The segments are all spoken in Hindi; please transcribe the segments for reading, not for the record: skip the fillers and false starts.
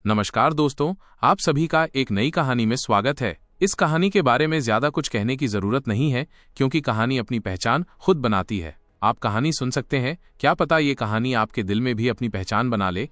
नमस्कार दोस्तों, आप सभी का एक नई कहानी में स्वागत है। इस कहानी के बारे में ज्यादा कुछ कहने की जरूरत नहीं है क्योंकि कहानी अपनी पहचान खुद बनाती है। आप कहानी सुन सकते हैं, क्या पता ये कहानी आपके दिल में भी अपनी पहचान बना ले।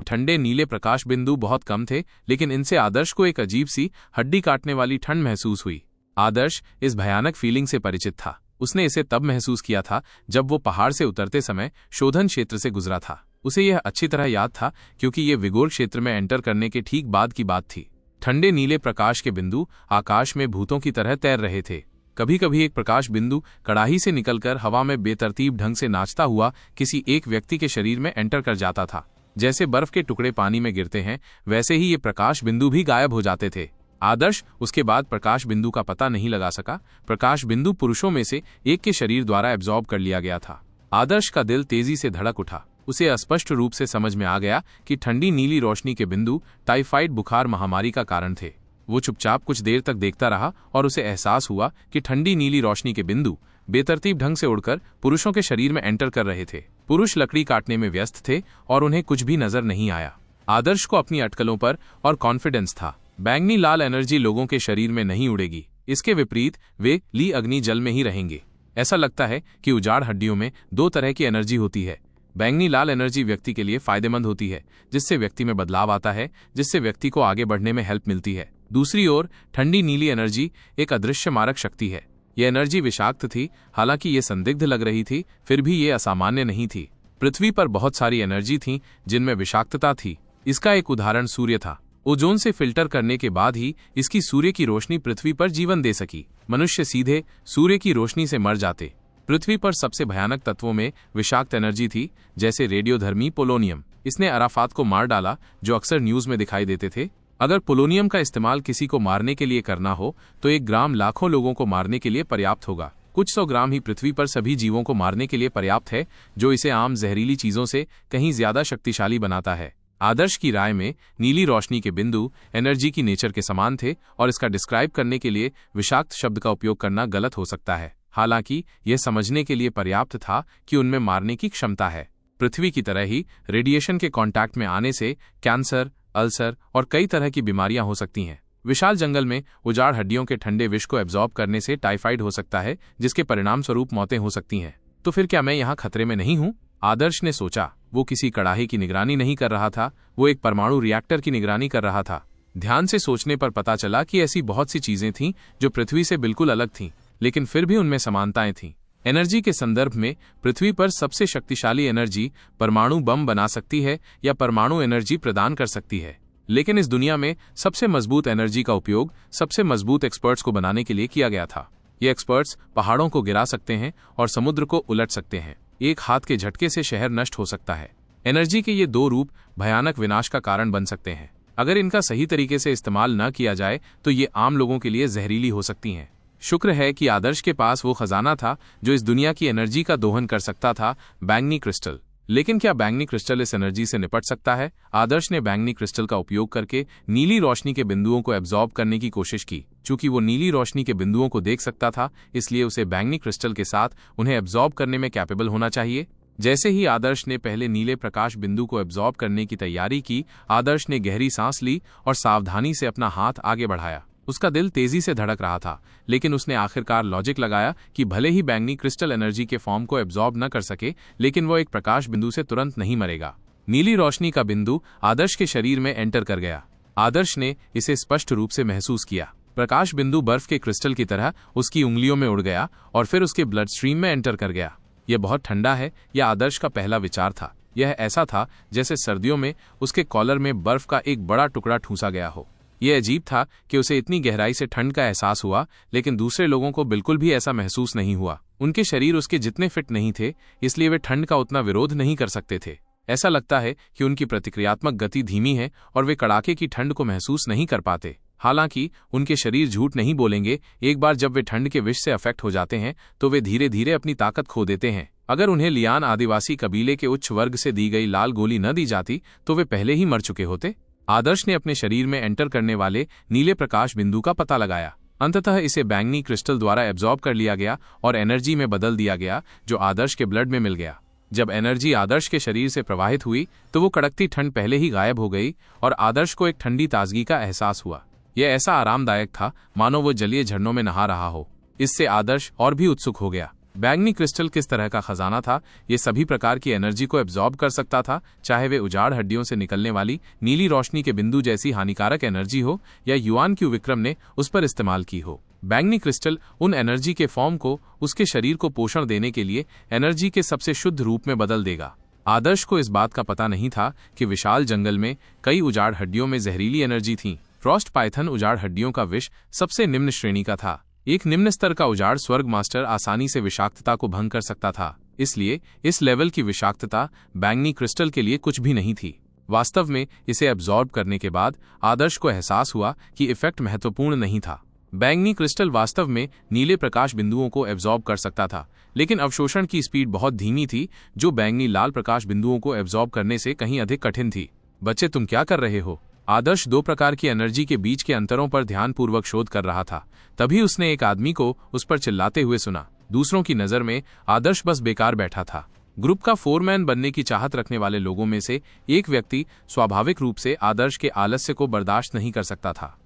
ठंडे नीले प्रकाश बिंदु बहुत कम थे, लेकिन इनसे आदर्श को एक अजीब सी हड्डी काटने वाली ठंड महसूस हुई। आदर्श इस भयानक फीलिंग से परिचित था। उसने इसे तब महसूस किया था जब वो पहाड़ से उतरते समय शोधन क्षेत्र से गुजरा था। उसे यह अच्छी तरह याद था क्योंकि ये विगोर क्षेत्र में एंटर करने के ठीक बाद की बात थी। ठंडे नीले प्रकाश के बिंदु आकाश में भूतों की तरह तैर रहे थे। कभी कभी एक प्रकाश बिंदु कड़ाही से निकलकर हवा में बेतरतीब ढंग से नाचता हुआ किसी एक व्यक्ति के शरीर में एंटर कर जाता था। जैसे बर्फ के टुकड़े पानी में गिरते हैं, वैसे ही ये प्रकाश बिंदु भी गायब हो जाते थे। आदर्श उसके बाद प्रकाश बिंदु का पता नहीं लगा सका। प्रकाश बिंदु पुरुषों में से एक के शरीर द्वारा एब्जॉर्ब कर लिया गया था। आदर्श का दिल तेजी से धड़क उठा। उसे स्पष्ट रूप से समझ में आ गया कि ठंडी नीली रोशनी के बिंदु टाइफाइड बुखार महामारी का कारण थे। वो चुपचाप कुछ देर तक देखता रहा और उसे एहसास हुआ कि ठंडी नीली रोशनी के बिंदु बेतरतीब ढंग से उड़कर पुरुषों के शरीर में एंटर कर रहे थे। पुरुष लकड़ी काटने में व्यस्त थे और उन्हें कुछ भी नजर नहीं आया। आदर्श को अपनी अटकलों पर और कॉन्फिडेंस था। बैंगनी लाल एनर्जी लोगों के शरीर में नहीं उड़ेगी, इसके विपरीत वे ली अग्नि जल में ही रहेंगे। ऐसा लगता है कि उजाड़ हड्डियों में दो तरह की एनर्जी होती है। बैंगनी लाल एनर्जी व्यक्ति के लिए फायदेमंद होती है, जिससे व्यक्ति में बदलाव आता है, जिससे व्यक्ति को आगे बढ़ने में हेल्प मिलती है। दूसरी ओर ठंडी नीली एनर्जी एक अदृश्य मारक शक्ति है। यह एनर्जी विषाक्त थी। हालांकि ये संदिग्ध लग रही थी, फिर भी ये असामान्य नहीं थी। पृथ्वी पर बहुत सारी एनर्जी थी जिनमें विषाक्तता थी। इसका एक उदाहरण सूर्य था। ओजोन से फिल्टर करने के बाद ही इसकी सूर्य की रोशनी पृथ्वी पर जीवन दे सकी। मनुष्य सीधे सूर्य की रोशनी से मर जाते। पृथ्वी पर सबसे भयानक तत्वों में विषाक्त एनर्जी थी, जैसे रेडियोधर्मी पोलोनियम। इसने अराफात को मार डाला, जो अक्सर न्यूज में दिखाई देते थे। अगर पोलोनियम का इस्तेमाल किसी को मारने के लिए करना हो तो 1 ग्राम लाखों लोगों को मारने के लिए पर्याप्त होगा। कुछ 100 ग्राम ही पृथ्वी पर सभी जीवों को मारने के लिए पर्याप्त है, जो इसे आम जहरीली चीजों से कहीं ज्यादा शक्तिशाली बनाता है। आदर्श की राय में नीली रोशनी के बिंदु एनर्जी की नेचर के समान थे और इसका डिस्क्राइब करने के लिए विषाक्त शब्द का उपयोग करना गलत हो सकता है। हालांकि यह समझने के लिए पर्याप्त था कि उनमें मारने की क्षमता है। पृथ्वी की तरह ही रेडिएशन के कांटेक्ट में आने से कैंसर, अल्सर और कई तरह की बीमारियां हो सकती हैं। विशाल जंगल में उजाड़ हड्डियों के ठंडे विष को एब्जॉर्ब करने से टाइफाइड हो सकता है, जिसके परिणाम स्वरूप मौतें हो सकती हैं। तो फिर क्या मैं यहाँ खतरे में नहीं हूँ? आदर्श ने सोचा। वो किसी कड़ाही की निगरानी नहीं कर रहा था, वो एक परमाणु रिएक्टर की निगरानी कर रहा था। ध्यान से सोचने पर पता चला कि ऐसी बहुत सी चीजें थीं जो पृथ्वी से बिल्कुल अलग थीं, लेकिन फिर भी उनमें समानताएं थीं। एनर्जी के संदर्भ में पृथ्वी पर सबसे शक्तिशाली एनर्जी परमाणु बम बना सकती है या परमाणु एनर्जी प्रदान कर सकती है, लेकिन इस दुनिया में सबसे मजबूत एनर्जी का उपयोग सबसे मजबूत एक्सपर्ट्स को बनाने के लिए किया गया था। ये एक्सपर्ट्स पहाड़ों को गिरा सकते हैं और समुद्र को उलट सकते हैं। एक हाथ के झटके से शहर नष्ट हो सकता है। एनर्जी के ये 2 रूप भयानक विनाश का कारण बन सकते हैं। अगर इनका सही तरीके से इस्तेमाल न किया जाए तो ये आम लोगों के लिए जहरीली हो सकती हैं। शुक्र है कि आदर्श के पास वो खजाना था जो इस दुनिया की एनर्जी का दोहन कर सकता था, बैंगनी क्रिस्टल। लेकिन क्या बैंगनी क्रिस्टल इस एनर्जी से निपट सकता है? आदर्श ने बैंगनी क्रिस्टल का उपयोग करके नीली रोशनी के बिंदुओं को एब्जॉर्ब करने की कोशिश की। चूंकि वो नीली रोशनी के बिंदुओं को देख सकता था, इसलिए उसे बैंगनी क्रिस्टल के साथ उन्हें एब्जॉर्ब करने में कैपेबल होना चाहिए। जैसे ही आदर्श ने पहले नीले प्रकाश बिंदु को एब्जॉर्ब करने की तैयारी की, आदर्श ने गहरी सांस ली और सावधानी से अपना हाथ आगे बढ़ाया। उसका दिल तेजी से धड़क रहा था, लेकिन उसने आखिरकार लॉजिक लगाया कि भले ही बैंगनी क्रिस्टल एनर्जी के फॉर्म को एब्जॉर्ब न कर सके, लेकिन वो एक प्रकाश बिंदु से तुरंत नहीं मरेगा। नीली रोशनी का बिंदु आदर्श के शरीर में एंटर कर गया। आदर्श ने इसे स्पष्ट रूप से महसूस किया। प्रकाश बिंदु बर्फ के क्रिस्टल की तरह उसकी उंगलियों में उड़ गया और फिर उसके ब्लड स्ट्रीम में एंटर कर गया। यह बहुत ठंडा है, यह आदर्श का पहला विचार था। यह ऐसा था जैसे सर्दियों में उसके कॉलर में बर्फ का एक बड़ा टुकड़ा ठूंसा गया हो। यह अजीब था कि उसे इतनी गहराई से ठंड का एहसास हुआ, लेकिन दूसरे लोगों को बिल्कुल भी ऐसा महसूस नहीं हुआ। उनके शरीर उसके जितने फिट नहीं थे, इसलिए वे ठंड का उतना विरोध नहीं कर सकते थे। ऐसा लगता है कि उनकी प्रतिक्रियात्मक गति धीमी है और वे कड़ाके की ठंड को महसूस नहीं कर पाते। हालांकि उनके शरीर झूठ नहीं बोलेंगे। एक बार जब वे ठंड के विष से अफेक्ट हो जाते हैं तो वे धीरे धीरे अपनी ताकत खो देते हैं। अगर उन्हें लियान आदिवासी कबीले के उच्च वर्ग से दी गई लाल गोली न दी जाती तो वे पहले ही मर चुके होते। आदर्श ने अपने शरीर में एंटर करने वाले नीले प्रकाश बिंदु का पता लगाया। अंततः इसे बैंगनी क्रिस्टल द्वारा एब्जॉर्ब कर लिया गया और एनर्जी में बदल दिया गया, जो आदर्श के ब्लड में मिल गया। जब एनर्जी आदर्श के शरीर से प्रवाहित हुई तो वो कड़कती ठंड पहले ही गायब हो गई और आदर्श को एक ठंडी ताजगी का एहसास हुआ। यह ऐसा आरामदायक था मानो वो जलीय झरनों में नहा रहा हो। इससे आदर्श और भी उत्सुक हो गया। बैंगनी क्रिस्टल किस तरह का खजाना था? ये सभी प्रकार की एनर्जी को एब्जॉर्ब कर सकता था, चाहे वे उजाड़ हड्डियों से निकलने वाली नीली रोशनी के बिंदु जैसी हानिकारक एनर्जी हो या युआन क्यू विक्रम ने उस पर इस्तेमाल की हो। बैंगनी क्रिस्टल उन एनर्जी के फॉर्म को उसके शरीर को पोषण देने के लिए एनर्जी के सबसे शुद्ध रूप में बदल देगा। आदर्श को इस बात का पता नहीं था कि विशाल जंगल में कई उजाड़ हड्डियों में जहरीली एनर्जी थी। फ्रॉस्ट पाइथन उजाड़ हड्डियों का विष सबसे निम्न श्रेणी का था। एक निम्न स्तर का उजाड़ स्वर्ग मास्टर आसानी से विषाक्तता को भंग कर सकता था, इसलिए इस लेवल की विषाक्तता बैंगनी क्रिस्टल के लिए कुछ भी नहीं थी। वास्तव में इसे एब्जॉर्ब करने के बाद आदर्श को एहसास हुआ कि इफेक्ट महत्वपूर्ण नहीं था। बैंगनी क्रिस्टल वास्तव में नीले प्रकाश बिंदुओं को एब्जॉर्ब कर सकता था, लेकिन अवशोषण की स्पीड बहुत धीमी थी, जो बैंगनी लाल प्रकाश बिंदुओं को एब्जॉर्ब करने से कहीं अधिक कठिन थी। बच्चे, तुम क्या कर रहे हो? आदर्श दो प्रकार की एनर्जी के बीच के अंतरों पर ध्यानपूर्वक शोध कर रहा था। तभी उसने एक आदमी को उस पर चिल्लाते हुए सुना। दूसरों की नजर में आदर्श बस बेकार बैठा था। ग्रुप का फोरमैन बनने की चाहत रखने वाले लोगों में से एक व्यक्ति स्वाभाविक रूप से आदर्श के आलस्य को बर्दाश्त नहीं कर सकता था।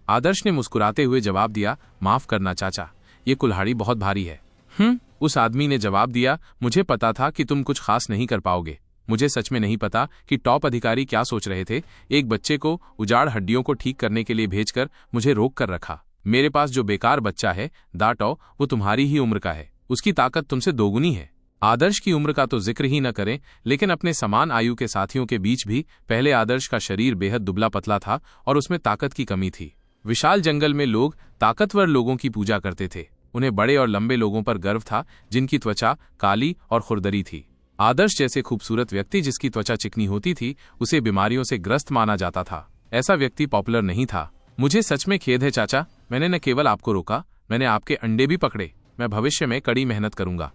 आदर्श ने मुस्कुराते हुए जवाब दिया, माफ करना चाचा, ये कुल्हाड़ी बहुत भारी है। उस आदमी ने जवाब दिया, मुझे पता था कि तुम कुछ खास नहीं कर पाओगे। मुझे सच में नहीं पता कि टॉप अधिकारी क्या सोच रहे थे। एक बच्चे को उजाड़ हड्डियों को ठीक करने के लिए भेजकर मुझे रोक कर रखा। मेरे पास जो बेकार बच्चा है दाटो, वो तुम्हारी ही उम्र का है। उसकी ताकत तुमसे दोगुनी है। आदर्श की उम्र का तो जिक्र ही न करें, लेकिन अपने समान आयु के साथियों के बीच भी पहले आदर्श का शरीर बेहद दुबला पतला था और उसमें ताकत की कमी थी। विशाल जंगल में लोग ताकतवर लोगों की पूजा करते थे। उन्हें बड़े और लंबे लोगों पर गर्व था जिनकी त्वचा काली और खुरदरी थी। आदर्श जैसे खूबसूरत व्यक्ति जिसकी त्वचा चिकनी होती थी, उसे बीमारियों से ग्रस्त माना जाता था। ऐसा व्यक्ति पॉपुलर नहीं था। मुझे सच में खेद है चाचा, मैंने न केवल आपको रोका, मैंने आपके अंडे भी पकड़े। मैं भविष्य में कड़ी मेहनत करूंगा।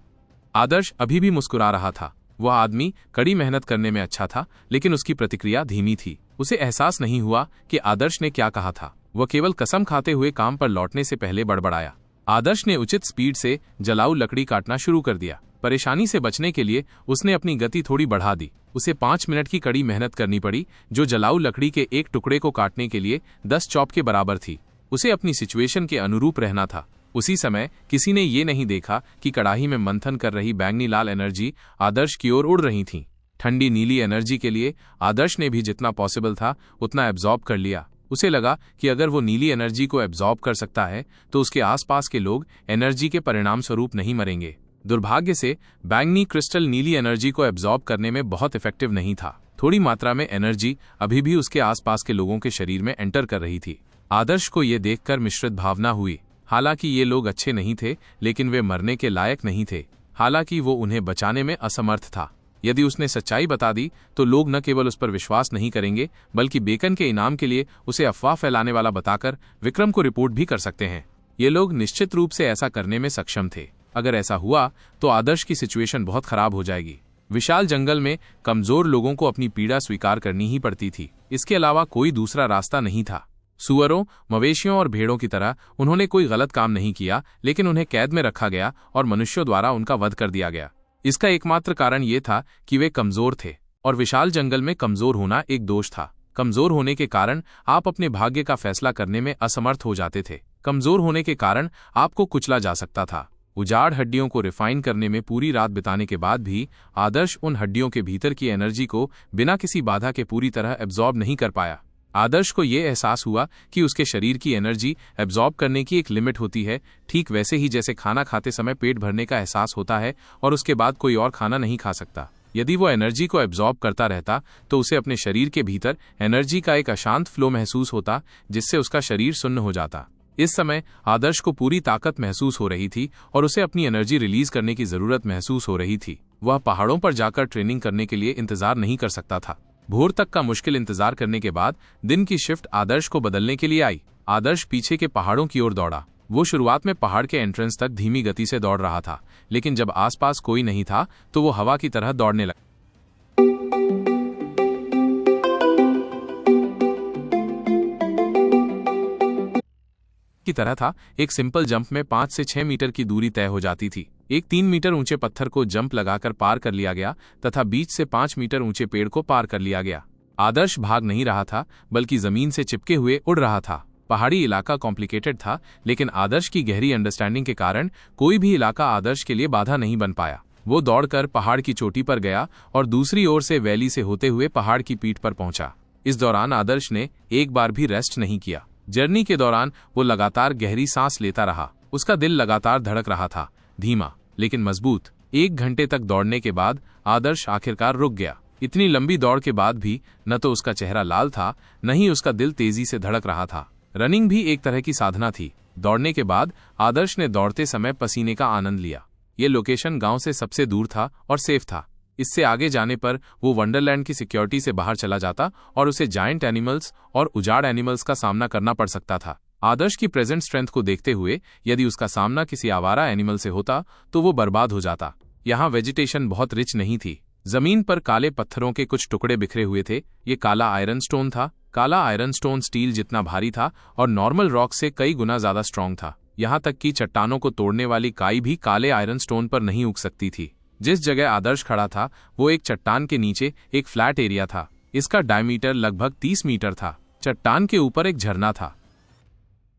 आदर्श अभी भी मुस्कुरा रहा था। वह आदमी कड़ी मेहनत करने में अच्छा था, लेकिन उसकी प्रतिक्रिया धीमी थी। उसे एहसास नहीं हुआ कि आदर्श ने क्या कहा था। वह केवल कसम खाते हुए काम पर लौटने से पहले बड़बड़ाया। आदर्श ने उचित स्पीड से जलाऊ लकड़ी काटना शुरू कर दिया। परेशानी से बचने के लिए उसने अपनी गति थोड़ी बढ़ा दी। उसे 5 मिनट की कड़ी मेहनत करनी पड़ी, जो जलाऊ लकड़ी के एक टुकड़े को काटने के लिए 10 चॉप के बराबर थी। उसे अपनी सिचुएशन के अनुरूप रहना था। उसी समय किसी ने ये नहीं देखा कि कड़ाही में मंथन कर रही बैंगनी लाल एनर्जी आदर्श की ओर उड़ रही थी। ठंडी नीली एनर्जी के लिए आदर्श ने भी जितना पॉसिबल था उतना एब्जॉर्ब कर लिया। उसे लगा कि अगर वो नीली एनर्जी को एब्जॉर्ब कर सकता है तो उसके आसपास के लोग एनर्जी के परिणाम स्वरूप नहीं मरेंगे। दुर्भाग्य से बैंगनी क्रिस्टल नीली एनर्जी को एब्जॉर्ब करने में बहुत इफेक्टिव नहीं था। थोड़ी मात्रा में एनर्जी अभी भी उसके आसपास के लोगों के शरीर में एंटर कर रही थी। आदर्श को ये देखकर मिश्रित भावना हुई। हालांकि ये लोग अच्छे नहीं थे, लेकिन वे मरने के लायक नहीं थे। हालांकि वो उन्हें बचाने में असमर्थ था। यदि उसने सच्चाई बता दी तो लोग न केवल उस पर विश्वास नहीं करेंगे, बल्कि बेकन के इनाम के लिए उसे अफवाह फैलाने वाला बताकर विक्रम को रिपोर्ट भी कर सकते हैं। ये लोग निश्चित रूप से ऐसा करने में सक्षम थे। अगर ऐसा हुआ तो आदर्श की सिचुएशन बहुत खराब हो जाएगी। विशाल जंगल में कमजोर लोगों को अपनी पीड़ा स्वीकार करनी ही पड़ती थी। इसके अलावा कोई दूसरा रास्ता नहीं था। सुअरों, मवेशियों और भेड़ों की तरह उन्होंने कोई गलत काम नहीं किया, लेकिन उन्हें कैद में रखा गया और मनुष्यों द्वारा उनका वध कर दिया गया। इसका एकमात्र कारण ये था कि वे कमजोर थे, और विशाल जंगल में कमजोर होना एक दोष था। कमजोर होने के कारण आप अपने भाग्य का फैसला करने में असमर्थ हो जाते थे। कमजोर होने के कारण आपको कुचला जा सकता था। उजाड़ हड्डियों को रिफाइन करने में पूरी रात बिताने के बाद भी आदर्श उन हड्डियों के भीतर की एनर्जी को बिना किसी बाधा के पूरी तरह एब्जॉर्ब नहीं कर पाया। आदर्श को यह एहसास हुआ कि उसके शरीर की एनर्जी एब्जॉर्ब करने की एक लिमिट होती है, ठीक वैसे ही जैसे खाना खाते समय पेट भरने का एहसास होता है और उसके बाद कोई और खाना नहीं खा सकता। यदि वो एनर्जी को एब्जॉर्ब करता रहता तो उसे अपने शरीर के भीतर एनर्जी का एक अशांत फ्लो महसूस होता, जिससे उसका शरीर सुन्न हो जाता। इस समय आदर्श को पूरी ताकत महसूस हो रही थी और उसे अपनी एनर्जी रिलीज करने की जरूरत महसूस हो रही थी। वह पहाड़ों पर जाकर ट्रेनिंग करने के लिए इंतजार नहीं कर सकता था। भोर तक का मुश्किल इंतजार करने के बाद दिन की शिफ्ट आदर्श को बदलने के लिए आई। आदर्श पीछे के पहाड़ों की ओर दौड़ा। वो शुरुआत में पहाड़ के एंट्रेंस तक धीमी गति से दौड़ रहा था, लेकिन जब आसपास कोई नहीं था तो वो हवा की तरह दौड़ने लगा। की तरह था। एक सिंपल जंप में 5 से 6 मीटर की दूरी तय हो जाती थी। एक 3 मीटर ऊंचे पत्थर को जंप लगाकर पार कर लिया गया तथा बीच से 5 मीटर ऊंचे पेड़ को पार कर लिया गया। आदर्श भाग नहीं रहा था, बल्कि जमीन से चिपके हुए उड़ रहा था। पहाड़ी इलाका कॉम्प्लिकेटेड था, लेकिन आदर्श की गहरी अंडरस्टैंडिंग के कारण कोई भी इलाका आदर्श के लिए बाधा नहीं बन पाया। वो दौड़कर पहाड़ की चोटी पर गया और दूसरी ओर से वैली से होते हुए पहाड़ की पीठ पर पहुंचा। इस दौरान आदर्श ने एक बार भी रेस्ट नहीं किया। जर्नी के दौरान वो लगातार गहरी सांस लेता रहा। उसका दिल लगातार धड़क रहा था, धीमा लेकिन मजबूत। 1 घंटे तक दौड़ने के बाद आदर्श आखिरकार रुक गया। इतनी लंबी दौड़ के बाद भी न तो उसका चेहरा लाल था, न ही उसका दिल तेजी से धड़क रहा था। रनिंग भी एक तरह की साधना थी। दौड़ने के बाद आदर्श ने दौड़ते समय पसीने का आनंद लिया। ये लोकेशन गांव से सबसे दूर था और सेफ था। इससे आगे जाने पर वो वंडरलैंड की सिक्योरिटी से बाहर चला जाता और उसे जायंट एनिमल्स और उजाड़ एनिमल्स का सामना करना पड़ सकता था। आदर्श की प्रेजेंट स्ट्रेंथ को देखते हुए यदि उसका सामना किसी आवारा एनिमल से होता तो वो बर्बाद हो जाता। यहाँ वेजिटेशन बहुत रिच नहीं थी। जमीन पर काले पत्थरों के कुछ टुकड़े बिखरे हुए थे। ये काला आयरन स्टोन था। काला आयरन स्टोन स्टील जितना भारी था और नॉर्मल रॉक से कई गुना ज्यादा स्ट्रॉन्ग था। यहाँ तक कि चट्टानों को तोड़ने वाली काई भी काले आयरन स्टोन पर नहीं उग सकती थी। जिस जगह आदर्श खड़ा था वो एक चट्टान के नीचे एक फ्लैट एरिया था। इसका डायमीटर लगभग 30 मीटर था। चट्टान के ऊपर एक झरना था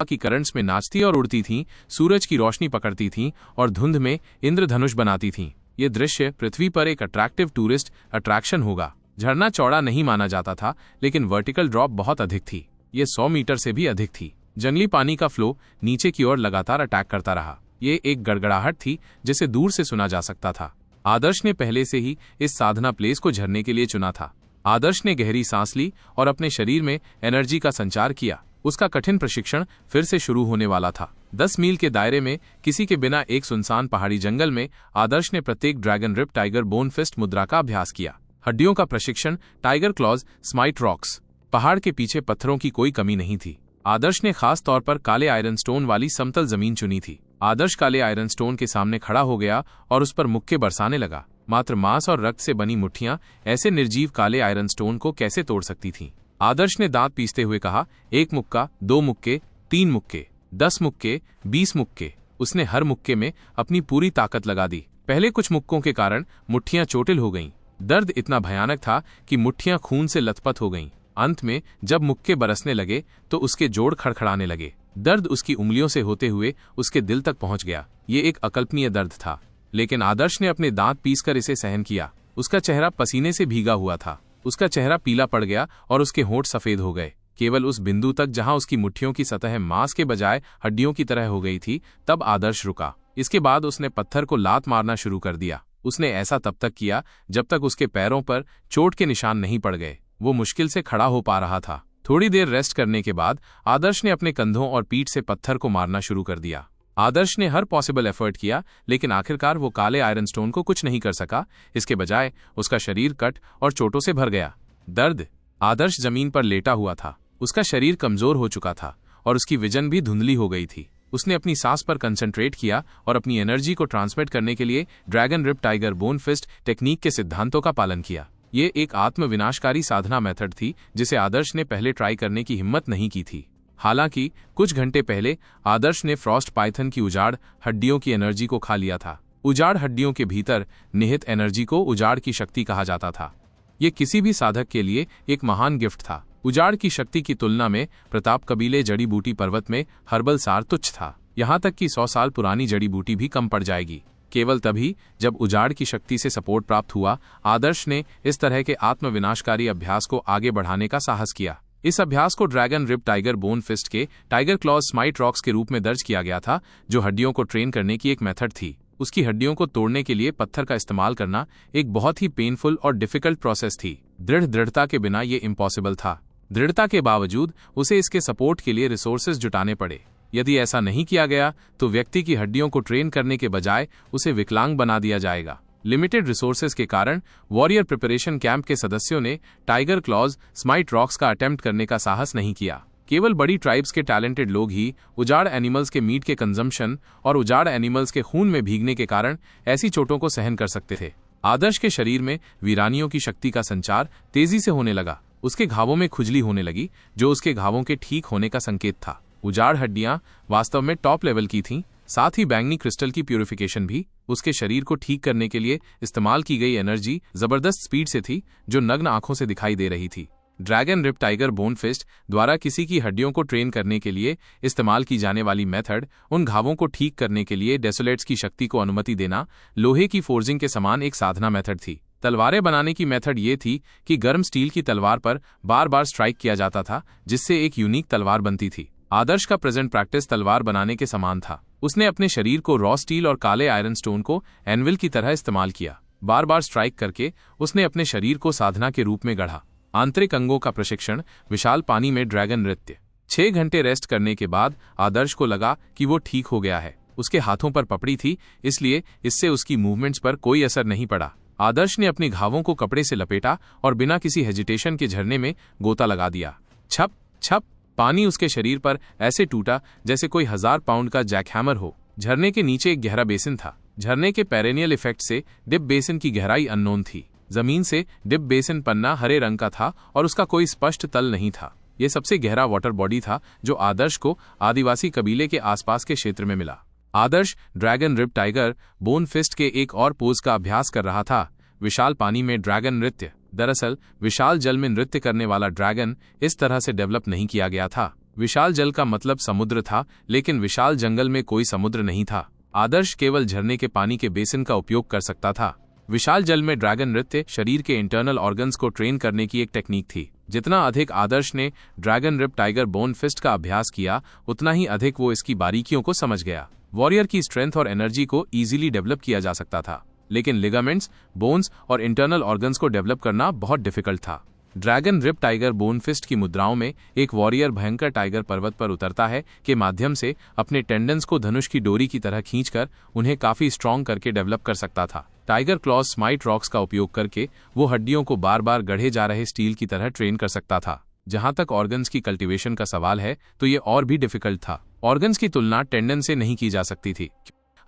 की करंट्स में नाचती और उड़ती थीं, सूरज की रोशनी पकड़ती थीं और धुंध में इंद्रधनुष बनाती थीं। ये दृश्य पृथ्वी पर एक अट्रैक्टिव टूरिस्ट अट्रैक्शन होगा। झरना चौड़ा नहीं माना जाता था, लेकिन वर्टिकल ड्रॉप बहुत अधिक थी। ये 100 मीटर से भी अधिक थी। जंगली पानी का फ्लो नीचे की ओर लगातार अटैक करता रहा। ये एक गड़गड़ाहट थी जिसे दूर से सुना जा सकता था। आदर्श ने पहले से ही इस साधना प्लेस को झरने के लिए चुना था। आदर्श ने गहरी सांस ली और अपने शरीर में एनर्जी का संचार किया। उसका कठिन प्रशिक्षण फिर से शुरू होने वाला था। 10 मील के दायरे में किसी के बिना एक सुनसान पहाड़ी जंगल में आदर्श ने प्रत्येक dragon rip tiger bone fist मुद्रा का अभ्यास किया। हड्डियों का प्रशिक्षण, टाइगर क्लॉज, स्माइट रॉक्स। पहाड़ के पीछे पत्थरों की कोई कमी नहीं थी। आदर्श ने खास तौर पर काले आयरन स्टोन वाली समतल जमीन चुनी थी। आदर्श काले आयरन स्टोन के सामने खड़ा हो गया और उस पर मुक्के बरसाने लगा। मात्र मांस और रक्त से बनी मुट्ठियां ऐसे निर्जीव काले आयरन स्टोन को कैसे तोड़ सकती थीं? आदर्श ने दांत पीसते हुए कहा, 1 मुक्का, 2 मुक्के, 3 मुक्के, 10 मुक्के, 20 मुक्के। उसने हर मुक्के में अपनी पूरी ताकत लगा दी। पहले कुछ मुक्कों के कारण मुट्ठियां चोटिल हो गईं। दर्द इतना भयानक था कि मुट्ठियां खून से लथपथ हो गईं। अंत में जब मुक्के बरसने लगे तो उसके जोड़ खड़खड़ाने लगे। दर्द उसकी उंगलियों से होते हुए उसके दिल तक पहुंच गया। ये एक अकल्पनीय दर्द था, लेकिन आदर्श ने अपने दांत पीसकर इसे सहन किया। उसका चेहरा पसीने से भीगा हुआ था। उसका चेहरा पीला पड़ गया और उसके होंठ सफेद हो गए। केवल उस बिंदु तक जहां उसकी मुट्ठियों की सतह मांस के बजाय हड्डियों की तरह हो गई थी, तब आदर्श रुका। इसके बाद उसने पत्थर को लात मारना शुरू कर दिया। उसने ऐसा तब तक किया जब तक उसके पैरों पर चोट के निशान नहीं पड़ गए। वो मुश्किल से खड़ा हो पा रहा था। थोड़ी देर रेस्ट करने के बाद आदर्श ने अपने कंधों और पीठ से पत्थर को मारना शुरू कर दिया। आदर्श ने हर पॉसिबल एफर्ट किया, लेकिन आखिरकार वो काले आयरन स्टोन को कुछ नहीं कर सका। इसके बजाय उसका शरीर कट और चोटों से भर गया। दर्द। आदर्श जमीन पर लेटा हुआ था। उसका शरीर कमजोर हो चुका था और उसकी विजन भी धुंधली हो गई थी। उसने अपनी सांस पर कंसंट्रेट किया और अपनी एनर्जी को ट्रांसमिट करने के लिए dragon rip tiger bone fist technique के सिद्धांतों का पालन किया। ये एक आत्मविनाशकारी साधना मेथड थी जिसे आदर्श ने पहले ट्राई करने की हिम्मत नहीं की थी। हालांकि कुछ घंटे पहले आदर्श ने फ्रॉस्ट पाइथन की उजाड़ हड्डियों की एनर्जी को खा लिया था। उजाड़ हड्डियों के भीतर निहित एनर्जी को उजाड़ की शक्ति कहा जाता था। ये किसी भी साधक के लिए एक महान गिफ्ट था। उजाड़ की शक्ति की तुलना में प्रताप कबीले जड़ी बूटी पर्वत में हर्बल सार तुच्छ था। यहाँ तक कि 100 साल पुरानी जड़ी बूटी भी कम पड़ जाएगी। केवल तभी जब उजाड़ की शक्ति से सपोर्ट प्राप्त हुआ, आदर्श ने इस तरह के आत्मविनाशकारी अभ्यास को आगे बढ़ाने का साहस किया। इस अभ्यास को dragon rip tiger bone fist के टाइगर क्लॉज स्माइट रॉक्स के रूप में दर्ज किया गया था, जो हड्डियों को ट्रेन करने की एक मेथड थी। उसकी हड्डियों को तोड़ने के लिए पत्थर का इस्तेमाल करना एक बहुत ही पेनफुल और डिफिकल्ट प्रोसेस थी। दृढ़ता के बिना ये इम्पॉसिबल था। दृढ़ता के बावजूद उसे इसके सपोर्ट के लिए रिसोर्सेज जुटाने पड़े। यदि ऐसा नहीं किया गया तो व्यक्ति की हड्डियों को ट्रेन करने के बजाय उसे विकलांग बना दिया जाएगा। लिमिटेड रिसोर्सेज के कारण वॉरियर प्रिपरेशन कैंप के सदस्यों ने टाइगर क्लॉज स्माइट रॉक्स का अटेम्प्ट करने का साहस नहीं किया। केवल बड़ी ट्राइब्स के टैलेंटेड लोग ही उजाड़ एनिमल्स के मीट के कंजम्पशन और उजाड़ एनिमल्स के खून में भीगने के कारण ऐसी चोटों को सहन कर सकते थे। आदर्श के शरीर में वीरानियों की शक्ति का संचार तेजी से होने लगा। उसके घावों में खुजली होने लगी, जो उसके घावों के ठीक होने का संकेत था। उजाड़ हड्डियां वास्तव में टॉप लेवल की थीं, साथ ही बैंगनी क्रिस्टल की प्यूरिफिकेशन भी। उसके शरीर को ठीक करने के लिए इस्तेमाल की गई एनर्जी जबरदस्त स्पीड से थी, जो नग्न आंखों से दिखाई दे रही थी। Dragon rip tiger bone fist द्वारा किसी की हड्डियों को ट्रेन करने के लिए इस्तेमाल की जाने वाली मेथड उन घावों को ठीक करने के लिए डेसोलेट्स की शक्ति को अनुमति देना लोहे की फोर्जिंग के समान एक साधना मेथड थी। तलवारें बनाने की मेथड ये थी कि गर्म स्टील की तलवार पर बार बार स्ट्राइक किया जाता था, जिससे एक यूनिक तलवार बनती थी। आदर्श का प्रेजेंट प्रैक्टिस तलवार बनाने के समान था। उसने अपने शरीर को रॉ स्टील और काले आयरन स्टोन को एनविल की तरह इस्तेमाल किया। बार बार स्ट्राइक करके उसने अपने शरीर को साधना के रूप में गढ़ा। आंतरिक अंगों का प्रशिक्षण, विशाल पानी में ड्रैगन नृत्य। 6 घंटे रेस्ट करने के बाद आदर्श को लगा कि वो ठीक हो गया है। उसके हाथों पर पपड़ी थी, इसलिए इससे उसकी मूवमेंट्स पर कोई असर नहीं पड़ा। आदर्श ने अपनी घावों को कपड़े से लपेटा और बिना किसी हेजिटेशन के झरने में गोता लगा दिया। छप छप पानी उसके शरीर पर ऐसे टूटा जैसे कोई 1000 पाउंड का जैकहैमर हो। झरने के नीचे एक गहरा बेसिन था। झरने के पेरेनियल इफेक्ट से डिप बेसिन की गहराई अननोन थी। जमीन से डिप बेसिन पन्ना हरे रंग का था और उसका कोई स्पष्ट तल नहीं था। यह सबसे गहरा वाटर बॉडी था जो आदर्श को आदिवासी कबीले के आसपास के क्षेत्र में मिला। आदर्श dragon rip tiger bone fist के एक और पोज का अभ्यास कर रहा था, विशाल पानी में ड्रैगन नृत्य। दरअसल विशाल जल में नृत्य करने वाला ड्रैगन इस तरह से डेवलप नहीं किया गया था। विशाल जल का मतलब समुद्र था, लेकिन विशाल जंगल में कोई समुद्र नहीं था। आदर्श केवल झरने के पानी के बेसिन का उपयोग कर सकता था। विशाल जल में ड्रैगन नृत्य शरीर के इंटरनल ऑर्गन्स को ट्रेन करने की एक टेक्निक थी। जितना अधिक आदर्श ने dragon rip tiger bone fist का अभ्यास किया, उतना ही अधिक वो इसकी बारीकियों को समझ गया। वॉरियर की स्ट्रेंथ और एनर्जी को इजीली डेवलप किया जा सकता था, लेकिन लिगामेंट्स, बोन्स और इंटरनल ऑर्गन्स को डेवलप करना बहुत डिफिकल्ट था। Dragon rip tiger bone fist की मुद्राओं में एक वॉरियर भयंकर टाइगर पर्वत पर उतरता है के माध्यम से अपने टेंडन्स को धनुष की डोरी की तरह खींचकर उन्हें काफी स्ट्रॉन्ग करके डेवलप कर सकता था। टाइगर क्लॉज स्माइट रॉक्स का उपयोग करके वो हड्डियों को बार बार गढ़े जा रहे स्टील की तरह ट्रेन कर सकता था। जहां तक ऑर्गन्स की कल्टीवेशन का सवाल है, तो ये और भी डिफिकल्ट था। ऑर्गन्स की तुलना टेंडन से नहीं की जा सकती थी।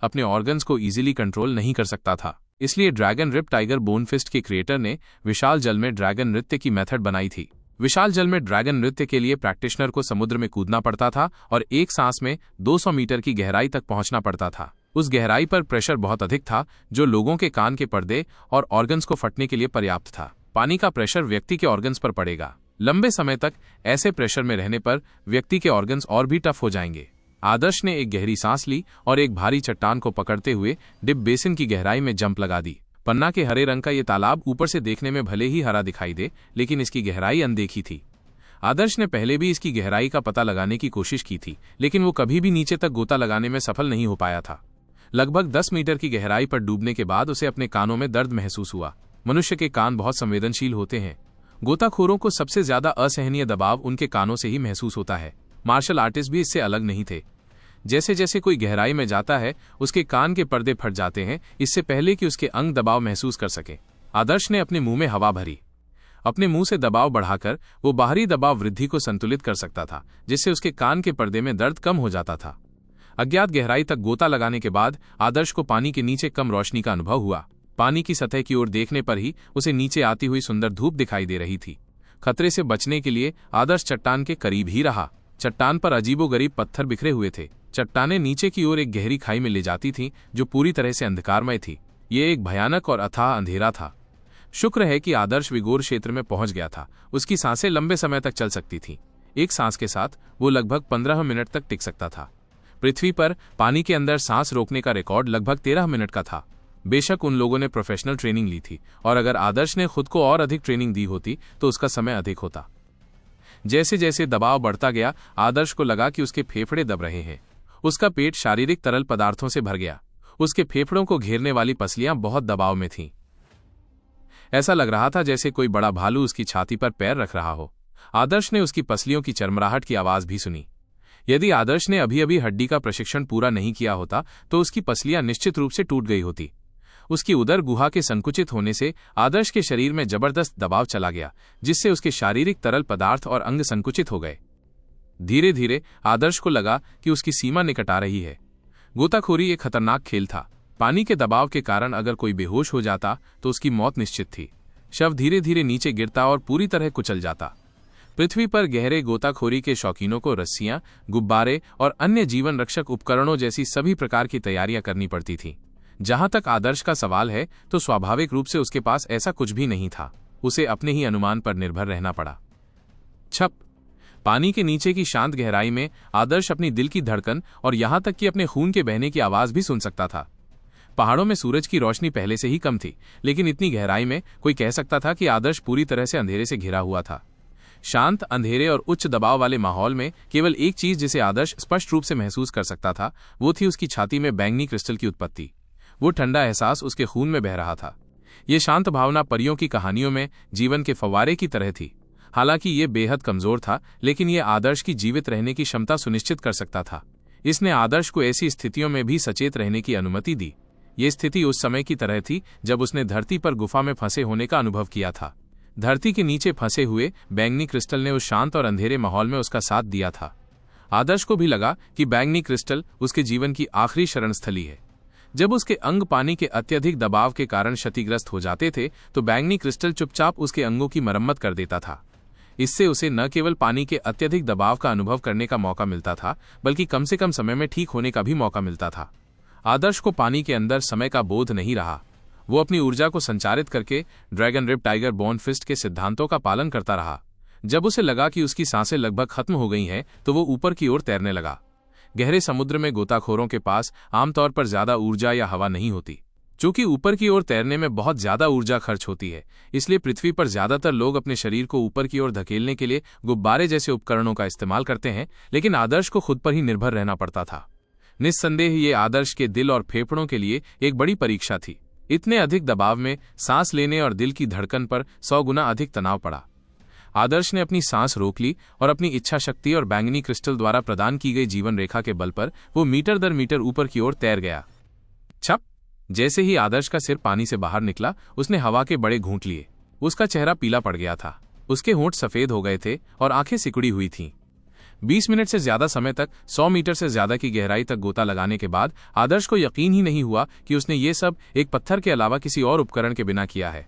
अपने ऑर्गन्स को इजीली कंट्रोल नहीं कर सकता था। इसलिए dragon rip tiger bone fist के क्रिएटर ने विशाल जल में ड्रैगन नृत्य की मेथड बनाई थी। विशाल जल में ड्रैगन नृत्य के लिए प्रैक्टिशनर को समुद्र में कूदना पड़ता था और एक सांस में 200 मीटर की गहराई तक पहुंचना पड़ता था। उस गहराई पर प्रेशर बहुत अधिक था, जो लोगों के कान के पर्दे और ऑर्गन्स को फटने के लिए पर्याप्त था। पानी का प्रेशर व्यक्ति के ऑर्गन्स पर पड़ेगा। लंबे समय तक ऐसे प्रेशर में रहने पर व्यक्ति के ऑर्गन्स और भी टफ हो जाएंगे। आदर्श ने एक गहरी सांस ली और एक भारी चट्टान को पकड़ते हुए डिप बेसिन की गहराई में जंप लगा दी। पन्ना के हरे रंग का ये तालाब ऊपर से देखने में भले ही हरा दिखाई दे, लेकिन इसकी गहराई अनदेखी थी। आदर्श ने पहले भी इसकी गहराई का पता लगाने की कोशिश की थी, लेकिन वो कभी भी नीचे तक गोता लगाने में सफल नहीं हो पाया था। लगभग 10 मीटर की गहराई पर डूबने के बाद उसे अपने कानों में दर्द महसूस हुआ। मनुष्य के कान बहुत संवेदनशील होते हैं। गोताखोरों को सबसे ज्यादा असहनीय दबाव उनके कानों से ही महसूस होता है। मार्शल आर्टिस्ट भी इससे अलग नहीं थे। जैसे जैसे कोई गहराई में जाता है, उसके कान के पर्दे फट जाते हैं, इससे पहले कि उसके अंग दबाव महसूस कर सके। आदर्श ने अपने मुंह में हवा भरी। अपने मुंह से दबाव बढ़ाकर वो बाहरी दबाव वृद्धि को संतुलित कर सकता था, जिससे उसके कान के पर्दे में दर्द कम हो जाता था। अज्ञात गहराई तक गोता लगाने के बाद आदर्श को पानी के नीचे कम रोशनी का अनुभव हुआ। पानी की सतह की ओर देखने पर ही उसे नीचे आती हुई सुंदर धूप दिखाई दे रही थी। खतरे से बचने के लिए आदर्श चट्टान के करीब ही रहा। चट्टान पर अजीबोगरीब पत्थर बिखरे हुए थे। चट्टानें नीचे की ओर एक गहरी खाई में ले जाती थीं, जो पूरी तरह से अंधकारमय थी। ये एक भयानक और अथाह अंधेरा था। शुक्र है कि आदर्श विगोर क्षेत्र में पहुंच गया था। उसकी सांसें लंबे समय तक चल सकती थीं। एक सांस के साथ वो लगभग 15 मिनट तक टिक सकता था। पृथ्वी पर पानी के अंदर सांस रोकने का रिकॉर्ड लगभग 13 मिनट का था। बेशक उन लोगों ने प्रोफेशनल ट्रेनिंग ली थी, और अगर आदर्श ने खुद को और अधिक ट्रेनिंग दी होती तो उसका समय अधिक होता। जैसे जैसे दबाव बढ़ता गया, आदर्श को लगा कि उसके फेफड़े दब रहे हैं। उसका पेट शारीरिक तरल पदार्थों से भर गया। उसके फेफड़ों को घेरने वाली पसलियां बहुत दबाव में थीं। ऐसा लग रहा था जैसे कोई बड़ा भालू उसकी छाती पर पैर रख रहा हो। आदर्श ने उसकी पसलियों की चरमराहट की आवाज भी सुनी। यदि आदर्श ने अभी अभी हड्डी का प्रशिक्षण पूरा नहीं किया होता तो उसकी पसलियां निश्चित रूप से टूट गई होती। उसकी उदर गुहा के संकुचित होने से आदर्श के शरीर में जबरदस्त दबाव चला गया, जिससे उसके शारीरिक तरल पदार्थ और अंग संकुचित हो गए। धीरे धीरे आदर्श को लगा कि उसकी सीमा निकट आ रही है। गोताखोरी एक खतरनाक खेल था। पानी के दबाव के कारण अगर कोई बेहोश हो जाता तो उसकी मौत निश्चित थी। शव धीरे धीरे नीचे गिरता और पूरी तरह कुचल जाता। पृथ्वी पर गहरे गोताखोरी के शौकीनों को रस्सियां, गुब्बारे और अन्य जीवन रक्षक उपकरणों जैसी सभी प्रकार की तैयारियां करनी पड़ती थीं। जहां तक आदर्श का सवाल है तो स्वाभाविक रूप से उसके पास ऐसा कुछ भी नहीं था। उसे अपने ही अनुमान पर निर्भर रहना पड़ा। छप। पानी के नीचे की शांत गहराई में आदर्श अपनी दिल की धड़कन और यहां तक कि अपने खून के बहने की आवाज भी सुन सकता था। पहाड़ों में सूरज की रोशनी पहले से ही कम थी, लेकिन इतनी गहराई में कोई कह सकता था कि आदर्श पूरी तरह से अंधेरे से घिरा हुआ था। शांत, अंधेरे और उच्च दबाव वाले माहौल में केवल एक चीज जिसे आदर्श स्पष्ट रूप से महसूस कर सकता था, वो थी उसकी छाती में बैंगनी क्रिस्टल की उत्पत्ति। वो ठंडा एहसास उसके खून में बह रहा था। ये शांत भावना परियों की कहानियों में जीवन के फव्वारे की तरह थी। हालांकि ये बेहद कमजोर था, लेकिन ये आदर्श की जीवित रहने की क्षमता सुनिश्चित कर सकता था। इसने आदर्श को ऐसी स्थितियों में भी सचेत रहने की अनुमति दी। ये स्थिति उस समय की तरह थी जब उसने धरती पर गुफा में फंसे होने का अनुभव किया था। धरती के नीचे फंसे हुए बैंगनी क्रिस्टल ने उस शांत और अंधेरे माहौल में उसका साथ दिया था। आदर्श को भी लगा कि बैंगनी क्रिस्टल उसके जीवन की आखिरी शरणस्थली है। जब उसके अंग पानी के अत्यधिक दबाव के कारण क्षतिग्रस्त हो जाते थे तो बैंगनी क्रिस्टल चुपचाप उसके अंगों की मरम्मत कर देता था। इससे उसे न केवल पानी के अत्यधिक दबाव का अनुभव करने का मौका मिलता था, बल्कि कम से कम समय में ठीक होने का भी मौका मिलता था। आदर्श को पानी के अंदर समय का बोध नहीं रहा। वो अपनी ऊर्जा को संचारित करके dragon rip tiger bone fist के सिद्धांतों का पालन करता रहा। जब उसे लगा कि उसकी सांसें लगभग खत्म हो गई हैं, तो वो ऊपर की ओर तैरने लगा। गहरे समुद्र में गोताखोरों के पास आमतौर पर ज्यादा ऊर्जा या हवा नहीं होती। चूंकि ऊपर की ओर तैरने में बहुत ज्यादा ऊर्जा खर्च होती है, इसलिए पृथ्वी पर ज्यादातर लोग अपने शरीर को ऊपर की ओर धकेलने के लिए गुब्बारे जैसे उपकरणों का इस्तेमाल करते हैं, लेकिन आदर्श को खुद पर ही निर्भर रहना पड़ता था। निस्संदेह ये आदर्श के दिल और फेफड़ों के लिए एक बड़ी परीक्षा थी। इतने अधिक दबाव में सांस लेने और दिल की धड़कन पर 100 गुना अधिक तनाव पड़ा। आदर्श ने अपनी सांस रोक ली और अपनी इच्छा शक्ति और बैंगनी क्रिस्टल द्वारा प्रदान की गई जीवन रेखा के बल पर वो मीटर दर मीटर ऊपर की ओर तैर गया। छप। जैसे ही आदर्श का सिर पानी से बाहर निकला, उसने हवा के बड़े घूंट लिए। उसका चेहरा पीला पड़ गया था, उसके होंठ सफेद हो गए थे और आंखें सिकुड़ी हुई थीं। 20 मिनट से ज्यादा समय तक 100 मीटर से ज्यादा की गहराई तक गोता लगाने के बाद आदर्श को यकीन ही नहीं हुआ कि उसने ये सब एक पत्थर के अलावा किसी और उपकरण के बिना किया है।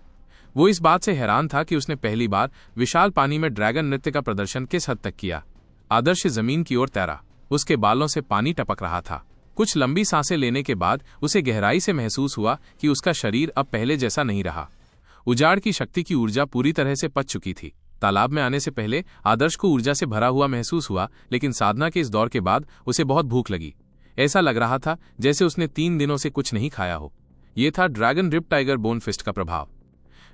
वो इस बात से हैरान था कि उसने पहली बार विशाल पानी में ड्रैगन नृत्य का प्रदर्शन किस हद तक किया। आदर्श जमीन की ओर तैरा, उसके बालों से पानी टपक रहा था। कुछ लंबी सांसें लेने के बाद उसे गहराई से महसूस हुआ कि उसका शरीर अब पहले जैसा नहीं रहा। उजाड़ की शक्ति की ऊर्जा पूरी तरह से पच चुकी थी। तालाब में आने से पहले आदर्श को ऊर्जा से भरा हुआ महसूस हुआ, लेकिन साधना के इस दौर के बाद उसे बहुत भूख लगी। ऐसा लग रहा था जैसे उसने 3 दिनों से कुछ नहीं खाया हो। यह था dragon rip tiger bone fist का प्रभाव।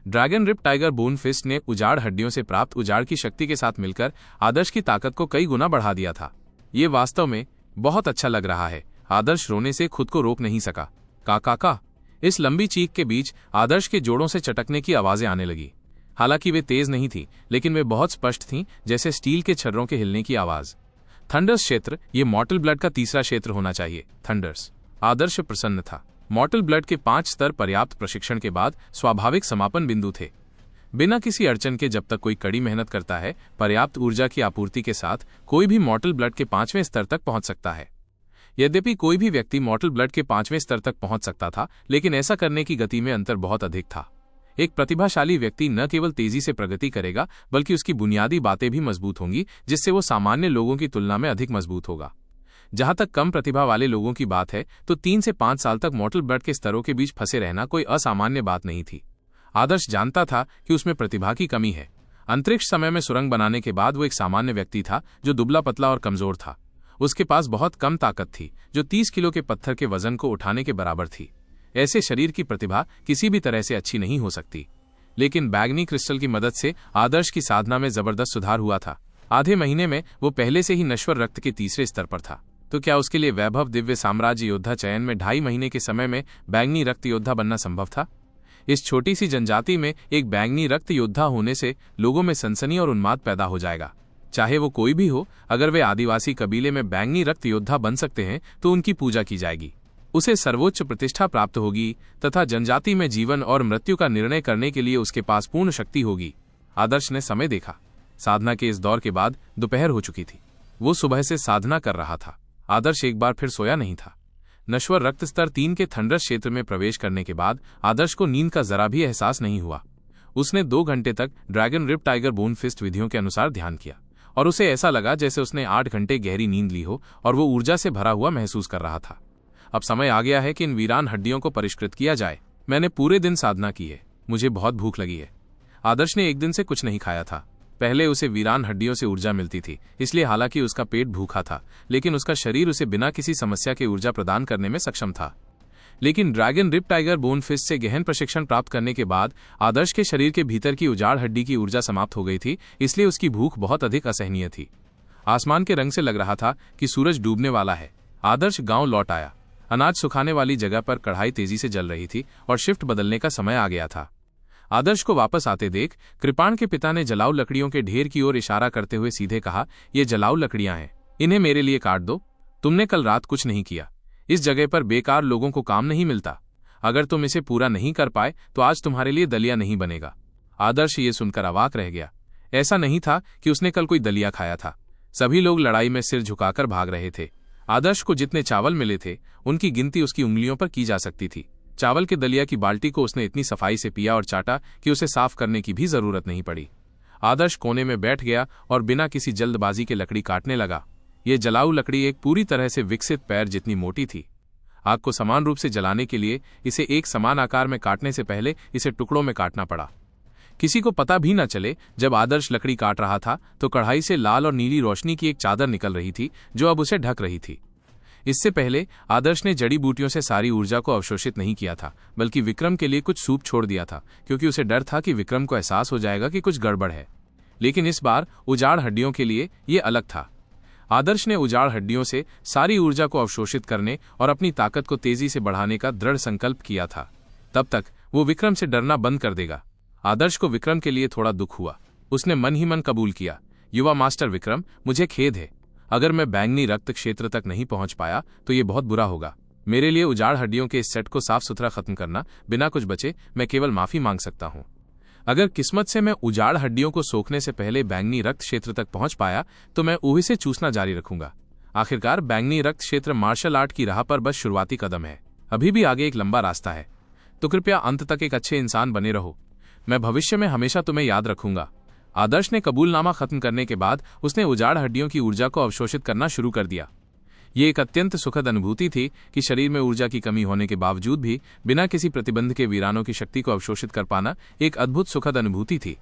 Dragon rip tiger bone fist ने उजाड़ हड्डियों से प्राप्त उजाड़ की शक्ति के साथ मिलकर आदर्श की ताकत को कई गुना बढ़ा दिया था। ये वास्तव में बहुत अच्छा लग रहा है। आदर्श रोने से खुद को रोक नहीं सका। का। इस लंबी चीख के बीच आदर्श के जोड़ों से चटकने की आवाजें आने लगी। हालांकि वे तेज नहीं थी, लेकिन वे बहुत स्पष्ट थीं, जैसे स्टील के छर्रों के हिलने की आवाज। थंडर्स क्षेत्र, ये मॉर्टल ब्लड का तीसरा क्षेत्र होना चाहिए। थंडर्स। आदर्श प्रसन्न था। मॉर्टल ब्लड के 5 स्तर पर्याप्त प्रशिक्षण के बाद स्वाभाविक समापन बिंदु थे। बिना किसी अड़चन के जब तक कोई कड़ी मेहनत करता है, पर्याप्त ऊर्जा की आपूर्ति के साथ कोई भी मॉर्टल ब्लड के 5वें स्तर तक पहुंच सकता है। यद्यपि कोई भी व्यक्ति मॉर्टल ब्लड के 5वें स्तर तक पहुंच सकता था, लेकिन ऐसा करने की गति में अंतर बहुत अधिक था। एक प्रतिभाशाली व्यक्ति न केवल तेजी से प्रगति करेगा, बल्कि उसकी बुनियादी बातें भी मजबूत होंगी, जिससे वो सामान्य लोगों की तुलना में अधिक मजबूत होगा। जहां तक कम प्रतिभा वाले लोगों की बात है, तो 3 से 5 साल तक मॉर्टल ब्लड के स्तरों के बीच फंसे रहना कोई असामान्य बात नहीं थी। आदर्श जानता था कि उसमें प्रतिभा की कमी है। अंतरिक्ष समय में सुरंग बनाने के बाद वो एक सामान्य व्यक्ति था जो दुबला पतला और कमजोर था। उसके पास बहुत कम ताकत थी, जो 30 किलो के पत्थर के वजन को उठाने के बराबर थी। ऐसे शरीर की प्रतिभा किसी भी तरह से अच्छी नहीं हो सकती। लेकिन बैंगनी क्रिस्टल की मदद से आदर्श की साधना में जबरदस्त सुधार हुआ था। आधे महीने में वो पहले से ही नश्वर रक्त के तीसरे स्तर पर था। तो क्या उसके लिए वैभव दिव्य साम्राज्य योद्धा चयन में 2.5 महीने के समय में बैंगनी रक्त योद्धा बनना संभव था? इस छोटी सी जनजाति में एक बैंगनी रक्त योद्धा होने से लोगों में सनसनी और उन्माद पैदा हो जाएगा। चाहे वो कोई भी हो, अगर वे आदिवासी कबीले में बैंगनी रक्त योद्धा बन सकते हैं तो उनकी पूजा की जाएगी। उसे सर्वोच्च प्रतिष्ठा प्राप्त होगी तथा जनजाति में जीवन और मृत्यु का निर्णय करने के लिए उसके पास पूर्ण शक्ति होगी। आदर्श ने समय देखा। साधना के इस दौर के बाद दोपहर हो चुकी थी। वो सुबह से साधना कर रहा था। आदर्श एक बार फिर सोया नहीं था। नश्वर रक्त स्तर 3 के थंडर क्षेत्र में प्रवेश करने के बाद आदर्श को नींद का जरा भी एहसास नहीं हुआ। उसने 2 घंटे तक dragon rip tiger bone fist विधियों के अनुसार ध्यान किया और उसे ऐसा लगा जैसे उसने 8 घंटे गहरी नींद ली हो और वो ऊर्जा से भरा हुआ महसूस कर रहा था। अब समय आ गया है कि इन वीरान हड्डियों को परिष्कृत किया जाए। मैंने पूरे दिन साधना की है, मुझे बहुत भूख लगी है। आदर्श ने एक दिन से कुछ नहीं खाया था। पहले उसे वीरान हड्डियों से ऊर्जा मिलती थी, इसलिए हालांकि उसका पेट भूखा था, लेकिन उसका शरीर उसे बिना किसी समस्या के ऊर्जा प्रदान करने में सक्षम था। लेकिन dragon rip tiger bone fist से गहन प्रशिक्षण प्राप्त करने के बाद आदर्श के शरीर के भीतर की उजाड़ हड्डी की ऊर्जा समाप्त हो गई थी, इसलिए उसकी भूख बहुत अधिक असहनीय थी। आसमान के रंग से लग रहा था कि सूरज डूबने वाला है। आदर्श गांव लौट आया। अनाज सुखाने वाली जगह पर कढ़ाई तेजी से जल रही थी और शिफ्ट बदलने का समय आ गया था। आदर्श को वापस आते देख कृपाण के पिता ने जलाऊ लकड़ियों के ढेर की ओर इशारा करते हुए सीधे कहा, ये जलाऊ लकड़ियां हैं, इन्हें मेरे लिए काट दो। तुमने कल रात कुछ नहीं किया। इस जगह पर बेकार लोगों को काम नहीं मिलता। अगर तुम इसे पूरा नहीं कर पाए तो आज तुम्हारे लिए दलिया नहीं बनेगा। आदर्श ये सुनकर अवाक रह गया। ऐसा नहीं था कि उसने कल कोई दलिया खाया था। सभी लोग लड़ाई में सिर झुकाकर भाग रहे थे। आदर्श को जितने चावल मिले थे उनकी गिनती उसकी उंगलियों पर की जा सकती थी। चावल के दलिया की बाल्टी को उसने इतनी सफाई से पिया और चाटा कि उसे साफ करने की भी जरूरत नहीं पड़ी। आदर्श कोने में बैठ गया और बिना किसी जल्दबाजी के लकड़ी काटने लगा। ये जलाऊ लकड़ी एक पूरी तरह से विकसित पैर जितनी मोटी थी। आग को समान रूप से जलाने के लिए इसे एक समान आकार में काटने से पहले इसे टुकड़ों में काटना पड़ा। किसी को पता भी न चले जब आदर्श लकड़ी काट रहा था तो कढ़ाई से लाल और नीली रोशनी की एक चादर निकल रही थी जो अब उसे ढक रही थी। इससे पहले आदर्श ने जड़ी बूटियों से सारी ऊर्जा को अवशोषित नहीं किया था, बल्कि विक्रम के लिए कुछ सूप छोड़ दिया था, क्योंकि उसे डर था कि विक्रम को एहसास हो जाएगा कि कुछ गड़बड़ है। लेकिन इस बार उजाड़ हड्डियों के लिए ये अलग था। आदर्श ने उजाड़ हड्डियों से सारी ऊर्जा को अवशोषित करने और अपनी ताकत को तेजी से बढ़ाने का दृढ़ संकल्प किया था। तब तक वो विक्रम से डरना बंद कर देगा। आदर्श को विक्रम के लिए थोड़ा दुख हुआ। उसने मन ही मन कबूल किया, युवा मास्टर विक्रम, मुझे खेद है। अगर मैं बैंगनी रक्त क्षेत्र तक नहीं पहुंच पाया तो ये बहुत बुरा होगा। मेरे लिए उजाड़ हड्डियों के इस सेट को साफ सुथरा खत्म करना बिना कुछ बचे, मैं केवल माफी मांग सकता हूं। अगर किस्मत से मैं उजाड़ हड्डियों को सोखने से पहले बैंगनी रक्त क्षेत्र तक पहुंच पाया तो मैं उही से चूसना जारी रखूंगा। आखिरकार बैंगनी रक्त क्षेत्र मार्शल आर्ट की राह पर बस शुरुआती कदम है। अभी भी आगे एक लंबा रास्ता है, तो कृपया अंत तक एक अच्छे इंसान बने रहो। मैं भविष्य में हमेशा तुम्हें याद रखूंगा। आदर्श ने कबूलनामा खत्म करने के बाद उसने उजाड़ हड्डियों की ऊर्जा को अवशोषित करना शुरू कर दिया। ये एक अत्यंत सुखद अनुभूति थी कि शरीर में ऊर्जा की कमी होने के बावजूद भी बिना किसी प्रतिबंध के वीरानों की शक्ति को अवशोषित कर पाना एक अद्भुत सुखद अनुभूति थी।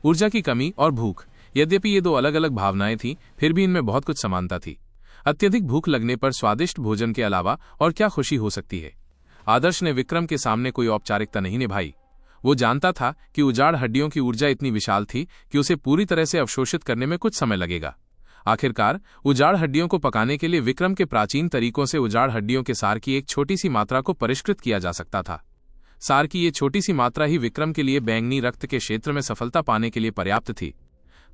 ऊर्जा की कमी और भूख, यद्यपि ये दो अलग अलग भावनाएं थीं, फिर भी इनमें बहुत कुछ समानता थी। अत्यधिक भूख लगने पर स्वादिष्ट भोजन के अलावा और क्या खुशी हो सकती है। आदर्श ने विक्रम के सामने कोई औपचारिकता नहीं निभाई। वो जानता था कि उजाड़ हड्डियों की ऊर्जा इतनी विशाल थी कि उसे पूरी तरह से अवशोषित करने में कुछ समय लगेगा। आखिरकार उजाड़ हड्डियों को पकाने के लिए विक्रम के प्राचीन तरीकों से उजाड़ हड्डियों के सार की एक छोटी सी मात्रा को परिष्कृत किया जा सकता था। सार की ये छोटी सी मात्रा ही विक्रम के लिए बैंगनी रक्त के क्षेत्र में सफलता पाने के लिए पर्याप्त थी।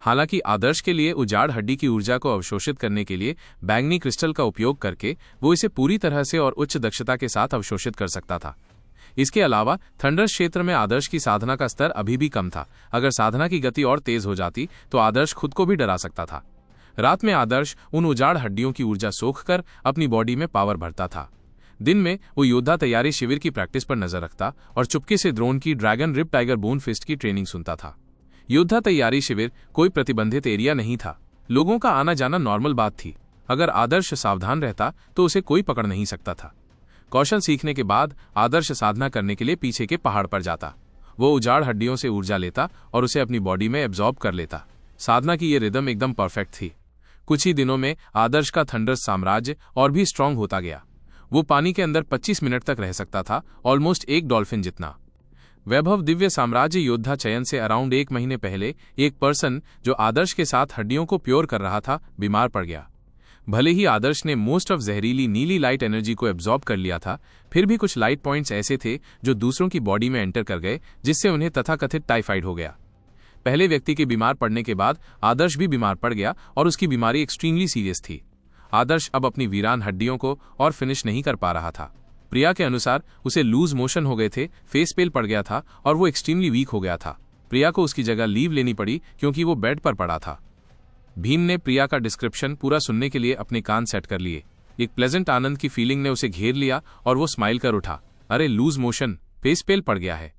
हालांकि आदर्श के लिए उजाड़ हड्डी की ऊर्जा को अवशोषित करने के लिए बैंगनी क्रिस्टल का उपयोग करके वो इसे पूरी तरह से और उच्च दक्षता के साथ अवशोषित कर सकता था। इसके अलावा थंडर क्षेत्र में आदर्श की साधना का स्तर अभी भी कम था। अगर साधना की गति और तेज हो जाती तो आदर्श खुद को भी डरा सकता था। रात में आदर्श उन उजाड़ हड्डियों की ऊर्जा सोखकर अपनी बॉडी में पावर भरता था। दिन में वो योद्धा तैयारी शिविर की प्रैक्टिस पर नजर रखता और चुपके से द्रोण की dragon rip tiger bone fist की ट्रेनिंग सुनता था। योद्धा तैयारी शिविर कोई प्रतिबंधित एरिया नहीं था। लोगों का आना जाना नॉर्मल बात थी। अगर आदर्श सावधान रहता तो उसे कोई पकड़ नहीं सकता था। कौशल सीखने के बाद आदर्श साधना करने के लिए पीछे के पहाड़ पर जाता। वो उजाड़ हड्डियों से ऊर्जा लेता और उसे अपनी बॉडी में एब्जॉर्ब कर लेता। साधना की ये रिदम एकदम परफेक्ट थी। कुछ ही दिनों में आदर्श का थंडर साम्राज्य और भी स्ट्रांग होता गया। वो पानी के अंदर 25 मिनट तक रह सकता था, ऑलमोस्ट एक डॉल्फिन जितना। वैभव दिव्य साम्राज्य योद्धा चयन से अराउंड 1 महीने पहले एक पर्सन जो आदर्श के साथ हड्डियों को प्योर कर रहा था बीमार पड़ गया। भले ही आदर्श ने मोस्ट ऑफ जहरीली नीली लाइट एनर्जी को एब्जॉर्ब कर लिया था, फिर भी कुछ लाइट पॉइंट्स ऐसे थे जो दूसरों की बॉडी में एंटर कर गए, जिससे उन्हें तथाकथित टाइफाइड हो गया। पहले व्यक्ति के बीमार पड़ने के बाद आदर्श भी बीमार पड़ गया और उसकी बीमारी एक्सट्रीमली सीरियस थी। आदर्श अब अपनी वीरान हड्डियों को और फिनिश नहीं कर पा रहा था। प्रिया के अनुसार उसे लूज मोशन हो गए थे, फेस पेल पड़ गया था और वो एक्सट्रीमली वीक हो गया था। प्रिया को उसकी जगह लीव लेनी पड़ी क्योंकि वो बेड पर पड़ा था। भीम ने प्रिया का डिस्क्रिप्शन पूरा सुनने के लिए अपने कान सेट कर लिए। एक प्लेजेंट आनंद की फीलिंग ने उसे घेर लिया और वो स्माइल कर उठा। अरे लूज मोशन, फेस पेल पड़ गया है,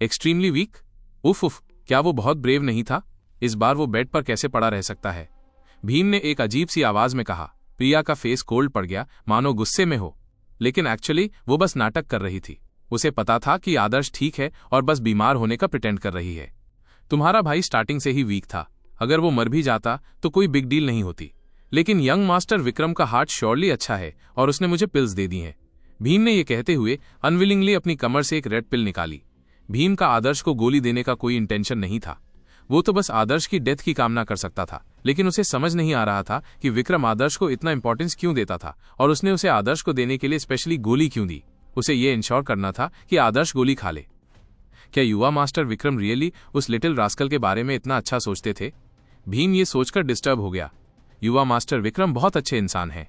एक्सट्रीमली वीक, उफ उफ, क्या वो बहुत ब्रेव नहीं था? इस बार वो बेड पर कैसे पड़ा रह सकता है? भीम ने एक अजीब सी आवाज में कहा। प्रिया का फेस कोल्ड पड़ गया, मानो गुस्से में हो। लेकिन एक्चुअली वो बस नाटक कर रही थी। उसे पता था कि आदर्श ठीक है और बस बीमार होने का प्रिटेंड कर रही है। तुम्हारा भाई स्टार्टिंग से ही वीक था, अगर वो मर भी जाता तो कोई बिग डील नहीं होती, लेकिन यंग मास्टर विक्रम का हार्ट श्योरली अच्छा है और उसने मुझे पिल्स दे दी हैं। भीम ने यह कहते हुए अनविलिंगली अपनी कमर से एक रेड पिल निकाली। भीम का आदर्श को गोली देने का कोई इंटेंशन नहीं था, वो तो बस आदर्श की डेथ की कामना कर सकता था, लेकिन उसे समझ नहीं आ रहा था कि विक्रम आदर्श को इतना इंपॉर्टेंस क्यों देता था और उसने उसे आदर्श को देने के लिए स्पेशली गोली क्यों दी। उसे ये इंश्योर करना था कि आदर्श गोली खा ले। क्या युवा मास्टर विक्रम रियली उस लिटिल रास्कल के बारे में इतना अच्छा सोचते थे? भीम ये सोचकर डिस्टर्ब हो गया। युवा मास्टर विक्रम बहुत अच्छे इंसान हैं।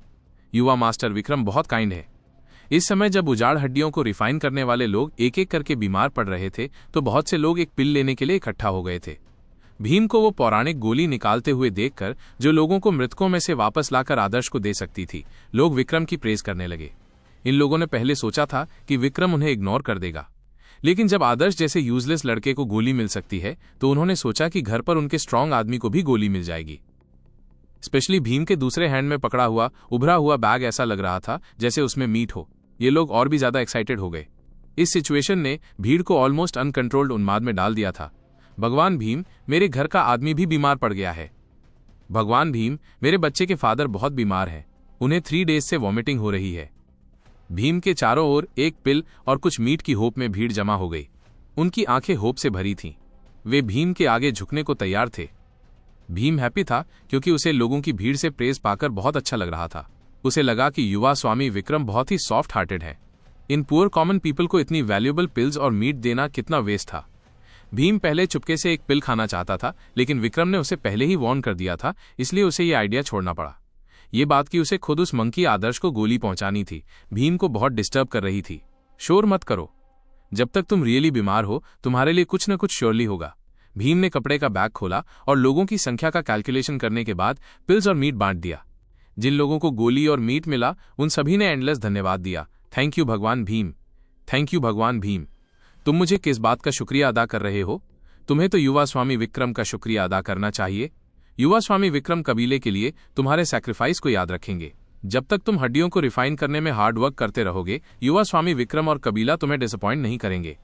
युवा मास्टर विक्रम बहुत काइंड है। इस समय जब उजाड़ हड्डियों को रिफाइन करने वाले लोग एक एक करके बीमार पड़ रहे थे तो बहुत से लोग एक पिल लेने के लिए इकट्ठा हो गए थे। भीम को वो पौराणिक गोली निकालते हुए देखकर, जो लोगों को मृतकों में से वापस लाकर आदर्श को दे सकती थी, लोग विक्रम की प्रेज करने लगे। इन लोगों ने पहले सोचा था कि विक्रम उन्हें इग्नोर कर देगा, लेकिन जब आदर्श जैसे यूजलेस लड़के को गोली मिल सकती है तो उन्होंने सोचा कि घर पर उनके स्ट्रांग आदमी को भी गोली मिल जाएगी। स्पेशली भीम के दूसरे हैंड में पकड़ा हुआ उभरा हुआ बैग ऐसा लग रहा था जैसे उसमें मीट हो। ये लोग और भी ज्यादा एक्साइटेड हो गए। इस सिचुएशन ने भीड़ को ऑलमोस्ट अनकंट्रोल्ड उन्माद में डाल दिया था। भगवान भीम, मेरे घर का आदमी भी बीमार पड़ गया है। भगवान भीम, मेरे बच्चे के फादर बहुत बीमार हैं, उन्हें 3 डेज से वॉमिटिंग हो रही है। भीम के चारों ओर एक पिल और कुछ मीट की होप में भीड़ जमा हो गई। उनकी आंखें होप से भरी थीं। वे भीम के आगे झुकने को तैयार थे। भीम हैप्पी था क्योंकि उसे लोगों की भीड़ से प्रेज पाकर बहुत अच्छा लग रहा था। उसे लगा कि युवा स्वामी विक्रम बहुत ही सॉफ्ट हार्टेड है। इन पुअर कॉमन पीपल को इतनी वैल्यूएबल पिल्स और मीट देना कितना वेस्ट था। भीम पहले चुपके से एक पिल खाना चाहता था, लेकिन विक्रम ने उसे पहले ही वार्न कर दिया था, इसलिए उसे ये आइडिया छोड़ना पड़ा। ये बात कि उसे खुद उस मंकी आदर्श को गोली पहुंचानी थी, भीम को बहुत डिस्टर्ब कर रही थी। शोर मत करो, जब तक तुम रियली बीमार हो तुम्हारे लिए कुछ न कुछ श्योरली होगा। भीम ने कपड़े का बैग खोला और लोगों की संख्या का कैलकुलेशन करने के बाद पिल्स और मीट बांट दिया। जिन लोगों को गोली और मीट मिला उन सभी ने एंडलेस धन्यवाद दिया। थैंक यू भगवान भीम, थैंक यू भगवान भीम। तुम मुझे किस बात का शुक्रिया अदा कर रहे हो? तुम्हें तो युवा स्वामी विक्रम का शुक्रिया अदा करना चाहिए। युवा स्वामी विक्रम कबीले के लिए तुम्हारे सैक्रिफाइस को याद रखेंगे। जब तक तुम हड्डियों को रिफाइन करने में हार्ड वर्क करते रहोगे, युवा स्वामी विक्रम और कबीला तुम्हें डिसअपॉइंट नहीं करेंगे।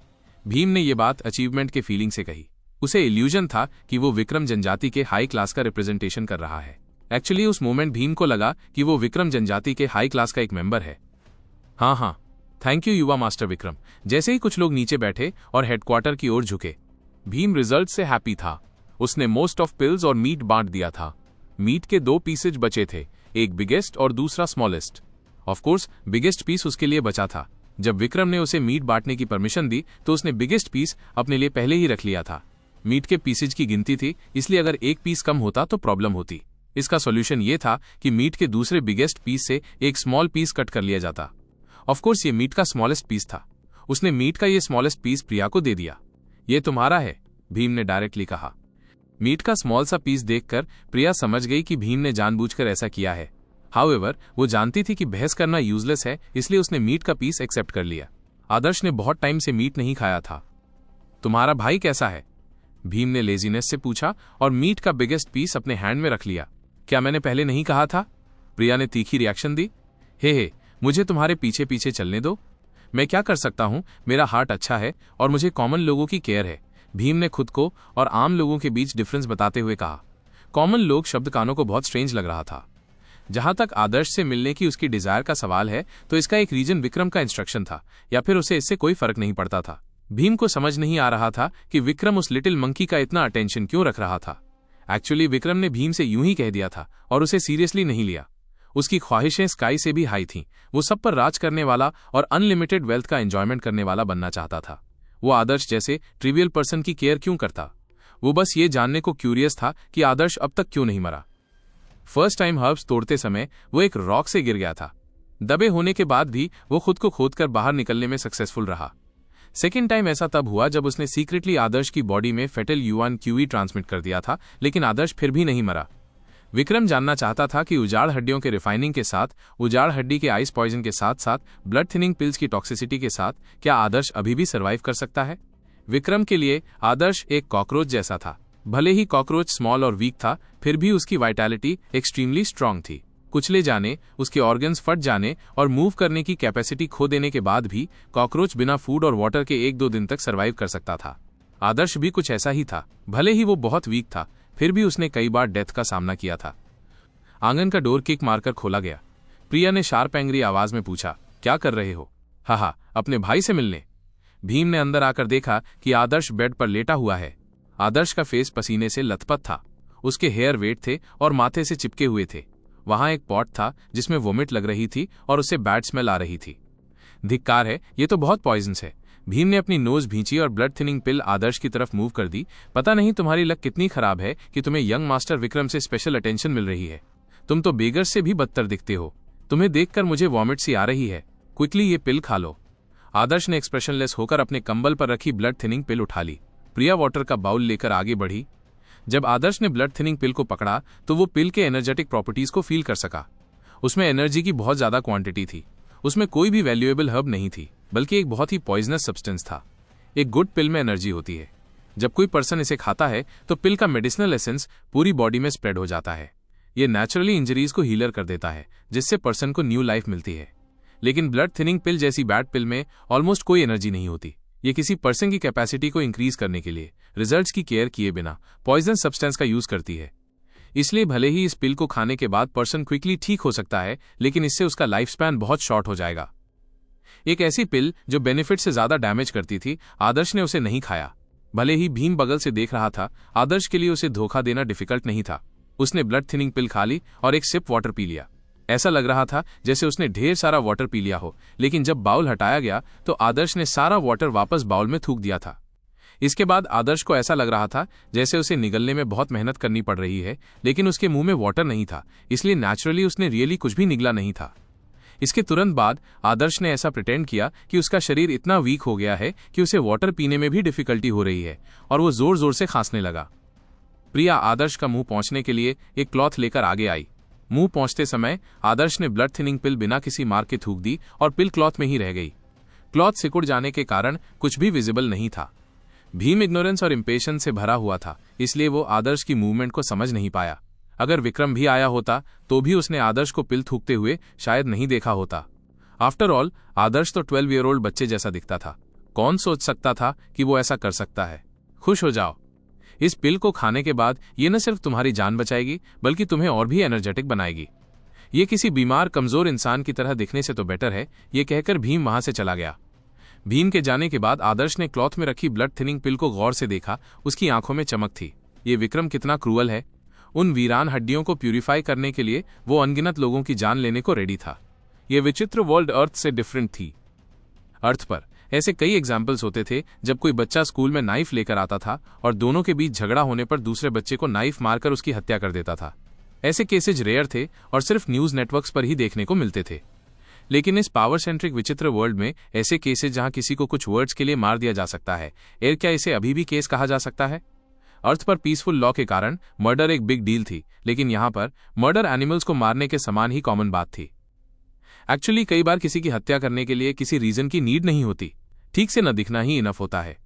भीम ने यह बात अचीवमेंट के फीलिंग से कही। उसे इल्यूजन था कि वो विक्रम जनजाति के हाई क्लास का रिप्रेजेंटेशन कर रहा है। एक्चुअली उस मोमेंट भीम को लगा कि वो विक्रम जनजाति के हाई क्लास का एक मेंबर है। हाँ, थैंक यू युवा मास्टर विक्रम। जैसे ही कुछ लोग नीचे बैठे और हेडक्वार्टर की ओर झुके, भीम रिजल्ट से हैप्पी था। उसने मोस्ट ऑफ पिल्स और मीट बांट दिया था। मीट के 2 पीसेज बचे थे, एक बिगेस्ट और दूसरा smallest. Of course biggest piece उसके लिए बचा था। जब विक्रम ने उसे मीट बांटने की परमिशन दी तो उसने बिगेस्ट पीस अपने लिए पहले ही रख लिया था। मीट के पीसेज की गिनती थी, इसलिए अगर एक पीस कम होता तो प्रॉब्लम होती। इसका सॉल्यूशन ये था कि मीट के दूसरे बिगेस्ट पीस से एक स्मॉल पीस कट कर लिया जाता। ऑफ कोर्स ये मीट का स्मॉलेस्ट पीस था। उसने मीट का ये स्मॉलेस्ट पीस प्रिया को दे दिया। ये तुम्हारा है, भीम ने डायरेक्टली कहा। मीट का स्मॉल सा पीस देखकर प्रिया समझ गई कि भीम ने जानबूझकर ऐसा किया है। हाउएवर, वो जानती थी कि बहस करना यूजलेस है, इसलिए उसने मीट का पीस एक्सेप्ट कर लिया। आदर्श ने बहुत टाइम से मीट नहीं खाया था। तुम्हारा भाई कैसा है? भीम ने लेजीनेस से पूछा और मीट का बिगेस्ट पीस अपने हैंड में रख लिया। क्या मैंने पहले नहीं कहा था? प्रिया ने तीखी रिएक्शन दी। हे, मुझे तुम्हारे पीछे पीछे चलने दो। मैं क्या कर सकता हूं? मेरा हार्ट अच्छा है और मुझे कॉमन लोगों की केयर है। भीम ने खुद को और आम लोगों के बीच डिफरेंस बताते हुए कहा। कॉमन लोग शब्द कानों को बहुत स्ट्रेंज लग रहा था। जहां तक आदर्श से मिलने की उसकी डिजायर का सवाल है तो इसका एक रीजन विक्रम का इंस्ट्रक्शन था, या फिर उसे इससे कोई फर्क नहीं पड़ता था। भीम को समझ नहीं आ रहा था कि विक्रम उस लिटिल मंकी का इतना अटेंशन क्यों रख रहा था। एक्चुअली विक्रम ने भीम से यूं ही कह दिया था और उसे सीरियसली नहीं लिया। उसकी ख्वाहिशें स्काई से भी हाई थीं। वो सब पर राज करने वाला और अनलिमिटेड वेल्थ का एंजॉयमेंट करने वाला बनना चाहता था। वो आदर्श जैसे ट्रिवियल पर्सन की केयर क्यों करता? वो बस ये जानने को क्यूरियस था कि आदर्श अब तक क्यों नहीं मरा। फर्स्ट टाइम हर्ब्स तोड़ते समय वो एक रॉक से गिर गया था। दबे होने के बाद भी वो खुद को खोदकर बाहर निकलने में सक्सेसफुल रहा। सेकेंड टाइम ऐसा तब हुआ जब उसने सीक्रेटली आदर्श की बॉडी में फेटल U1QE ट्रांसमिट कर दिया था, लेकिन आदर्श फिर भी नहीं मरा। विक्रम जानना चाहता था कि उजाड़ हड्डियों के रिफाइनिंग के साथ, उजाड़ हड्डी के आइस पॉइजन के साथ साथ ब्लड थिनिंग पिल्स की टॉक्सिसिटी के साथ क्या आदर्श अभी भी सर्वाइव कर सकता है। विक्रम के लिए आदर्श एक कॉकरोच जैसा था। भले ही कॉकरोच स्मॉल और वीक था, फिर भी उसकी वाइटैलिटी एक्सट्रीमली स्ट्रांग थी। कुचले जाने, उसके ऑर्गन्स फट जाने और मूव करने की कैपेसिटी खो देने के बाद भी कॉकरोच बिना फूड और वाटर के 1-2 दिन तक सर्वाइव कर सकता था। आदर्श भी कुछ ऐसा ही था। भले ही वो बहुत वीक था, फिर भी उसने कई बार डेथ का सामना किया था। आंगन का डोर किक मारकर खोला गया। प्रिया ने शार्प एंग्री आवाज में पूछा, क्या कर रहे हो? हा, अपने भाई से मिलने। भीम ने अंदर आकर देखा कि आदर्श बेड पर लेटा हुआ है। आदर्श का फेस पसीने से लथपथ था। उसके हेयर वेट थे और माथे से चिपके हुए थे। वहां एक पॉट था जिसमें वोमिट लग रही थी और उसे बैड स्मेल आ रही थी। धिक्कार है, ये तो बहुत पॉइजनस है। भीम ने अपनी नोज भींची और ब्लड थिनिंग पिल आदर्श की तरफ मूव कर दी। पता नहीं तुम्हारी लक कितनी खराब है कि तुम्हें यंग मास्टर विक्रम से स्पेशल अटेंशन मिल रही है। तुम तो बेगर से भी बदतर दिखते हो। तुम्हें देखकर मुझे वॉमिट सी आ रही है। क्विकली ये पिल खा लो। आदर्श ने एक्सप्रेशनलेस होकर अपने कंबल पर रखी ब्लड थिनिंग पिल उठा ली। प्रिया वाटर का बाउल लेकर आगे बढ़ी। जब आदर्श ने ब्लड थिनिंग पिल को पकड़ा तो वो पिल के एनर्जेटिक प्रॉपर्टीज को फील कर सका। उसमें एनर्जी की बहुत ज्यादा क्वांटिटी थी। उसमें कोई भी वैल्यूएबल हर्ब नहीं थी, बल्कि एक बहुत ही पॉइजनस सब्सटेंस था। एक गुड पिल में एनर्जी होती है। जब कोई पर्सन इसे खाता है तो पिल का मेडिसिनल एसेंस पूरी बॉडी में स्प्रेड हो जाता है। ये नेचुरली इंजरीज को हीलर कर देता है, जिससे पर्सन को न्यू लाइफ मिलती है। लेकिन ब्लड थिनिंग पिल जैसी बैड पिल में ऑलमोस्ट कोई एनर्जी नहीं होती। ये किसी पर्सन की कैपेसिटी को इंक्रीज करने के लिए रिजल्ट्स की केयर किए बिना पॉइजन सब्सटेंस का यूज करती है। इसलिए भले ही इस पिल को खाने के बाद पर्सन क्विकली ठीक हो सकता है, लेकिन इससे उसका लाइफ स्पैन बहुत शॉर्ट हो जाएगा। एक ऐसी पिल जो बेनिफिट से ज्यादा डैमेज करती थी, आदर्श ने उसे नहीं खाया। भले ही भीम बगल से देख रहा था, आदर्श के लिए उसे धोखा देना डिफिकल्ट नहीं था। उसने ब्लड थिनिंग पिल खा ली और एक सिप वाटर पी लिया। ऐसा लग रहा था जैसे उसने ढेर सारा वाटर पी लिया हो, लेकिन जब बाउल हटाया गया तो आदर्श ने सारा वाटर वापस बाउल में थूक दिया था। इसके बाद आदर्श को ऐसा लग रहा था जैसे उसे निगलने में बहुत मेहनत करनी पड़ रही है, लेकिन उसके मुंह में वाटर नहीं था, इसलिए नेचुरली उसने रियली कुछ भी निगला नहीं था। इसके तुरंत बाद आदर्श ने ऐसा प्रिटेंड किया कि उसका शरीर इतना वीक हो गया है कि उसे वाटर पीने में भी डिफिकल्टी हो रही है, और वो जोर जोर से खांसने लगा। प्रिया आदर्श का मुंह पहुंचने के लिए एक क्लॉथ लेकर आगे आई। मुंह पहुंचते समय आदर्श ने ब्लड थिनिंग पिल बिना किसी मार के थूक दी और पिल क्लॉथ में ही रह गई। क्लॉथ सिकुड़ जाने के कारण कुछ भी विजिबल नहीं था। भीम इग्नोरेंस और इंपेशेंस से भरा हुआ था, इसलिए वो आदर्श की मूवमेंट को समझ नहीं पाया। अगर विक्रम भी आया होता तो भी उसने आदर्श को पिल थूकते हुए शायद नहीं देखा होता। आफ्टर ऑल आदर्श तो 12 ईयर ओल्ड बच्चे जैसा दिखता था। कौन सोच सकता था कि वो ऐसा कर सकता है। खुश हो जाओ, इस पिल को खाने के बाद ये न सिर्फ तुम्हारी जान बचाएगी, बल्कि तुम्हें और भी एनर्जेटिक बनाएगी। ये किसी बीमार कमजोर इंसान की तरह दिखने से तो बेटर है। ये कहकर भीम वहां से चला गया। भीम के जाने के बाद आदर्श ने क्लॉथ में रखी ब्लड थिनिंग पिल को गौर से देखा। उसकी आंखों में चमक थी। ये विक्रम कितना क्रूअल है। उन वीरान हड्डियों को प्यूरिफाई करने के लिए वो अनगिनत लोगों की जान लेने को रेडी था। ये विचित्र वर्ल्ड अर्थ से डिफरेंट थी। अर्थ पर ऐसे कई एग्जाम्पल्स होते थे जब कोई बच्चा स्कूल में नाइफ लेकर आता था और दोनों के बीच झगड़ा होने पर दूसरे बच्चे को नाइफ मारकर उसकी हत्या कर देता था। ऐसे केसेज रेयर थे और सिर्फ न्यूज नेटवर्क्स पर ही देखने को मिलते थे। लेकिन इस पावर सेंट्रिक विचित्र वर्ल्ड में ऐसे केसेज जहां किसी को कुछ वर्ड्स के लिए मार दिया जा सकता है, क्या इसे अभी भी केस कहा जा सकता है? अर्थ पर पीसफुल लॉ के कारण मर्डर एक बिग डील थी, लेकिन यहां पर मर्डर एनिमल्स को मारने के समान ही कॉमन बात थी। एक्चुअली कई बार किसी की हत्या करने के लिए किसी रीजन की नीड नहीं होती, ठीक से न दिखना ही इनफ होता है।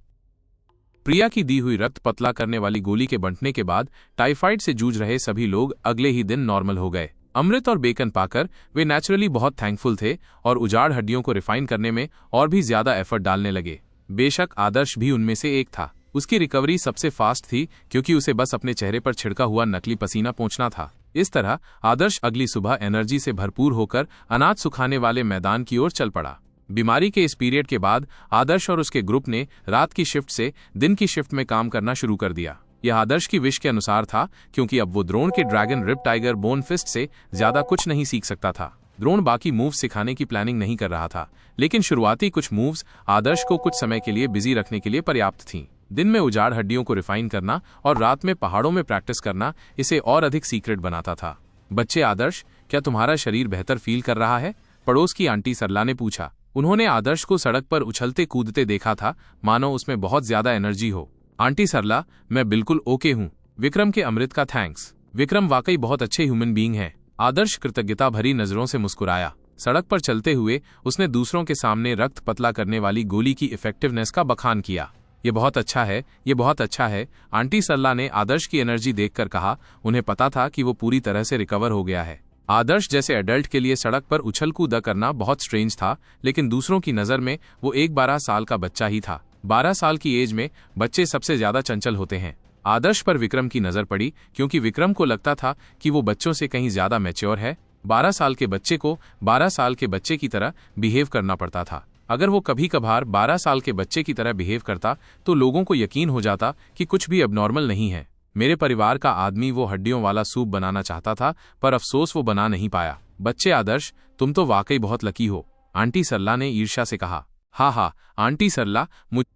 प्रिया की दी हुई रक्त पतला करने वाली गोली के बंटने के बाद टाइफाइड से जूझ रहे सभी लोग अगले ही दिन नॉर्मल हो गए। अमृत और बेकन पाकर वे नेचुरली बहुत थैंकफुल थे और उजाड़ हड्डियों को रिफाइन करने में और भी ज्यादा एफर्ट डालने लगे। बेशक आदर्श भी उनमें से एक था। उसकी रिकवरी सबसे फास्ट थी क्योंकि उसे बस अपने चेहरे पर छिड़का हुआ नकली पसीना पोंछना था। इस तरह आदर्श अगली सुबह एनर्जी से भरपूर होकर अनाज सुखाने वाले मैदान की ओर चल पड़ा। बीमारी के इस पीरियड के बाद आदर्श और उसके ग्रुप ने रात की शिफ्ट से दिन की शिफ्ट में काम करना शुरू कर दिया। यह आदर्श की विश के अनुसार था, क्योंकि अब वो द्रोण के dragon rip tiger bone fist से ज्यादा कुछ नहीं सीख सकता था। द्रोण बाकी मूव्स सिखाने की प्लानिंग नहीं कर रहा था, लेकिन शुरुआती कुछ मूव्स आदर्श को कुछ समय के लिए बिजी रखने के लिए पर्याप्त थीं। दिन में उजाड़ हड्डियों को रिफाइन करना और रात में पहाड़ों में प्रैक्टिस करना इसे और अधिक सीक्रेट बनाता था। बच्चे आदर्श, क्या तुम्हारा शरीर बेहतर फील कर रहा है? पड़ोस की आंटी सरला ने पूछा। उन्होंने आदर्श को सड़क पर उछलते कूदते देखा था, मानो उसमें बहुत ज्यादा एनर्जी हो। आंटी सरला, मैं बिल्कुल ओके हूँ। विक्रम के अमृत का थैंक्स। विक्रम वाकई बहुत अच्छे ह्यूमन बीइंग हैं। आदर्श कृतज्ञता भरी नजरों से मुस्कुराया। सड़क पर चलते हुए उसने दूसरों के सामने रक्त पतला करने वाली गोली की इफेक्टिवनेस का बखान किया। ये बहुत अच्छा है, ये बहुत अच्छा है। आंटी सरला ने आदर्श की एनर्जी देखकर कहा। उन्हें पता था कि वो पूरी तरह से रिकवर हो गया है। आदर्श जैसे एडल्ट के लिए सड़क पर उछल कूद करना बहुत स्ट्रेंज था, लेकिन दूसरों की नज़र में वो एक 12 साल का बच्चा ही था। 12 साल की एज में बच्चे सबसे ज्यादा चंचल होते हैं। आदर्श पर विक्रम की नज़र पड़ी क्योंकि विक्रम को लगता था कि वो बच्चों से कहीं ज्यादा मैच्योर है। 12 साल के बच्चे को 12 साल के बच्चे की तरह बिहेव करना पड़ता था। अगर वो कभी कभार 12 साल के बच्चे की तरह बिहेव करता तो लोगों को यकीन हो जाता कि कुछ भी अबनॉर्मल नहीं है। मेरे परिवार का आदमी वो हड्डियों वाला सूप बनाना चाहता था, पर अफसोस वो बना नहीं पाया। बच्चे आदर्श, तुम तो वाकई बहुत लकी हो, आंटी सरला ने ईर्ष्या से कहा। हाँ, आंटी सरला, मुझसे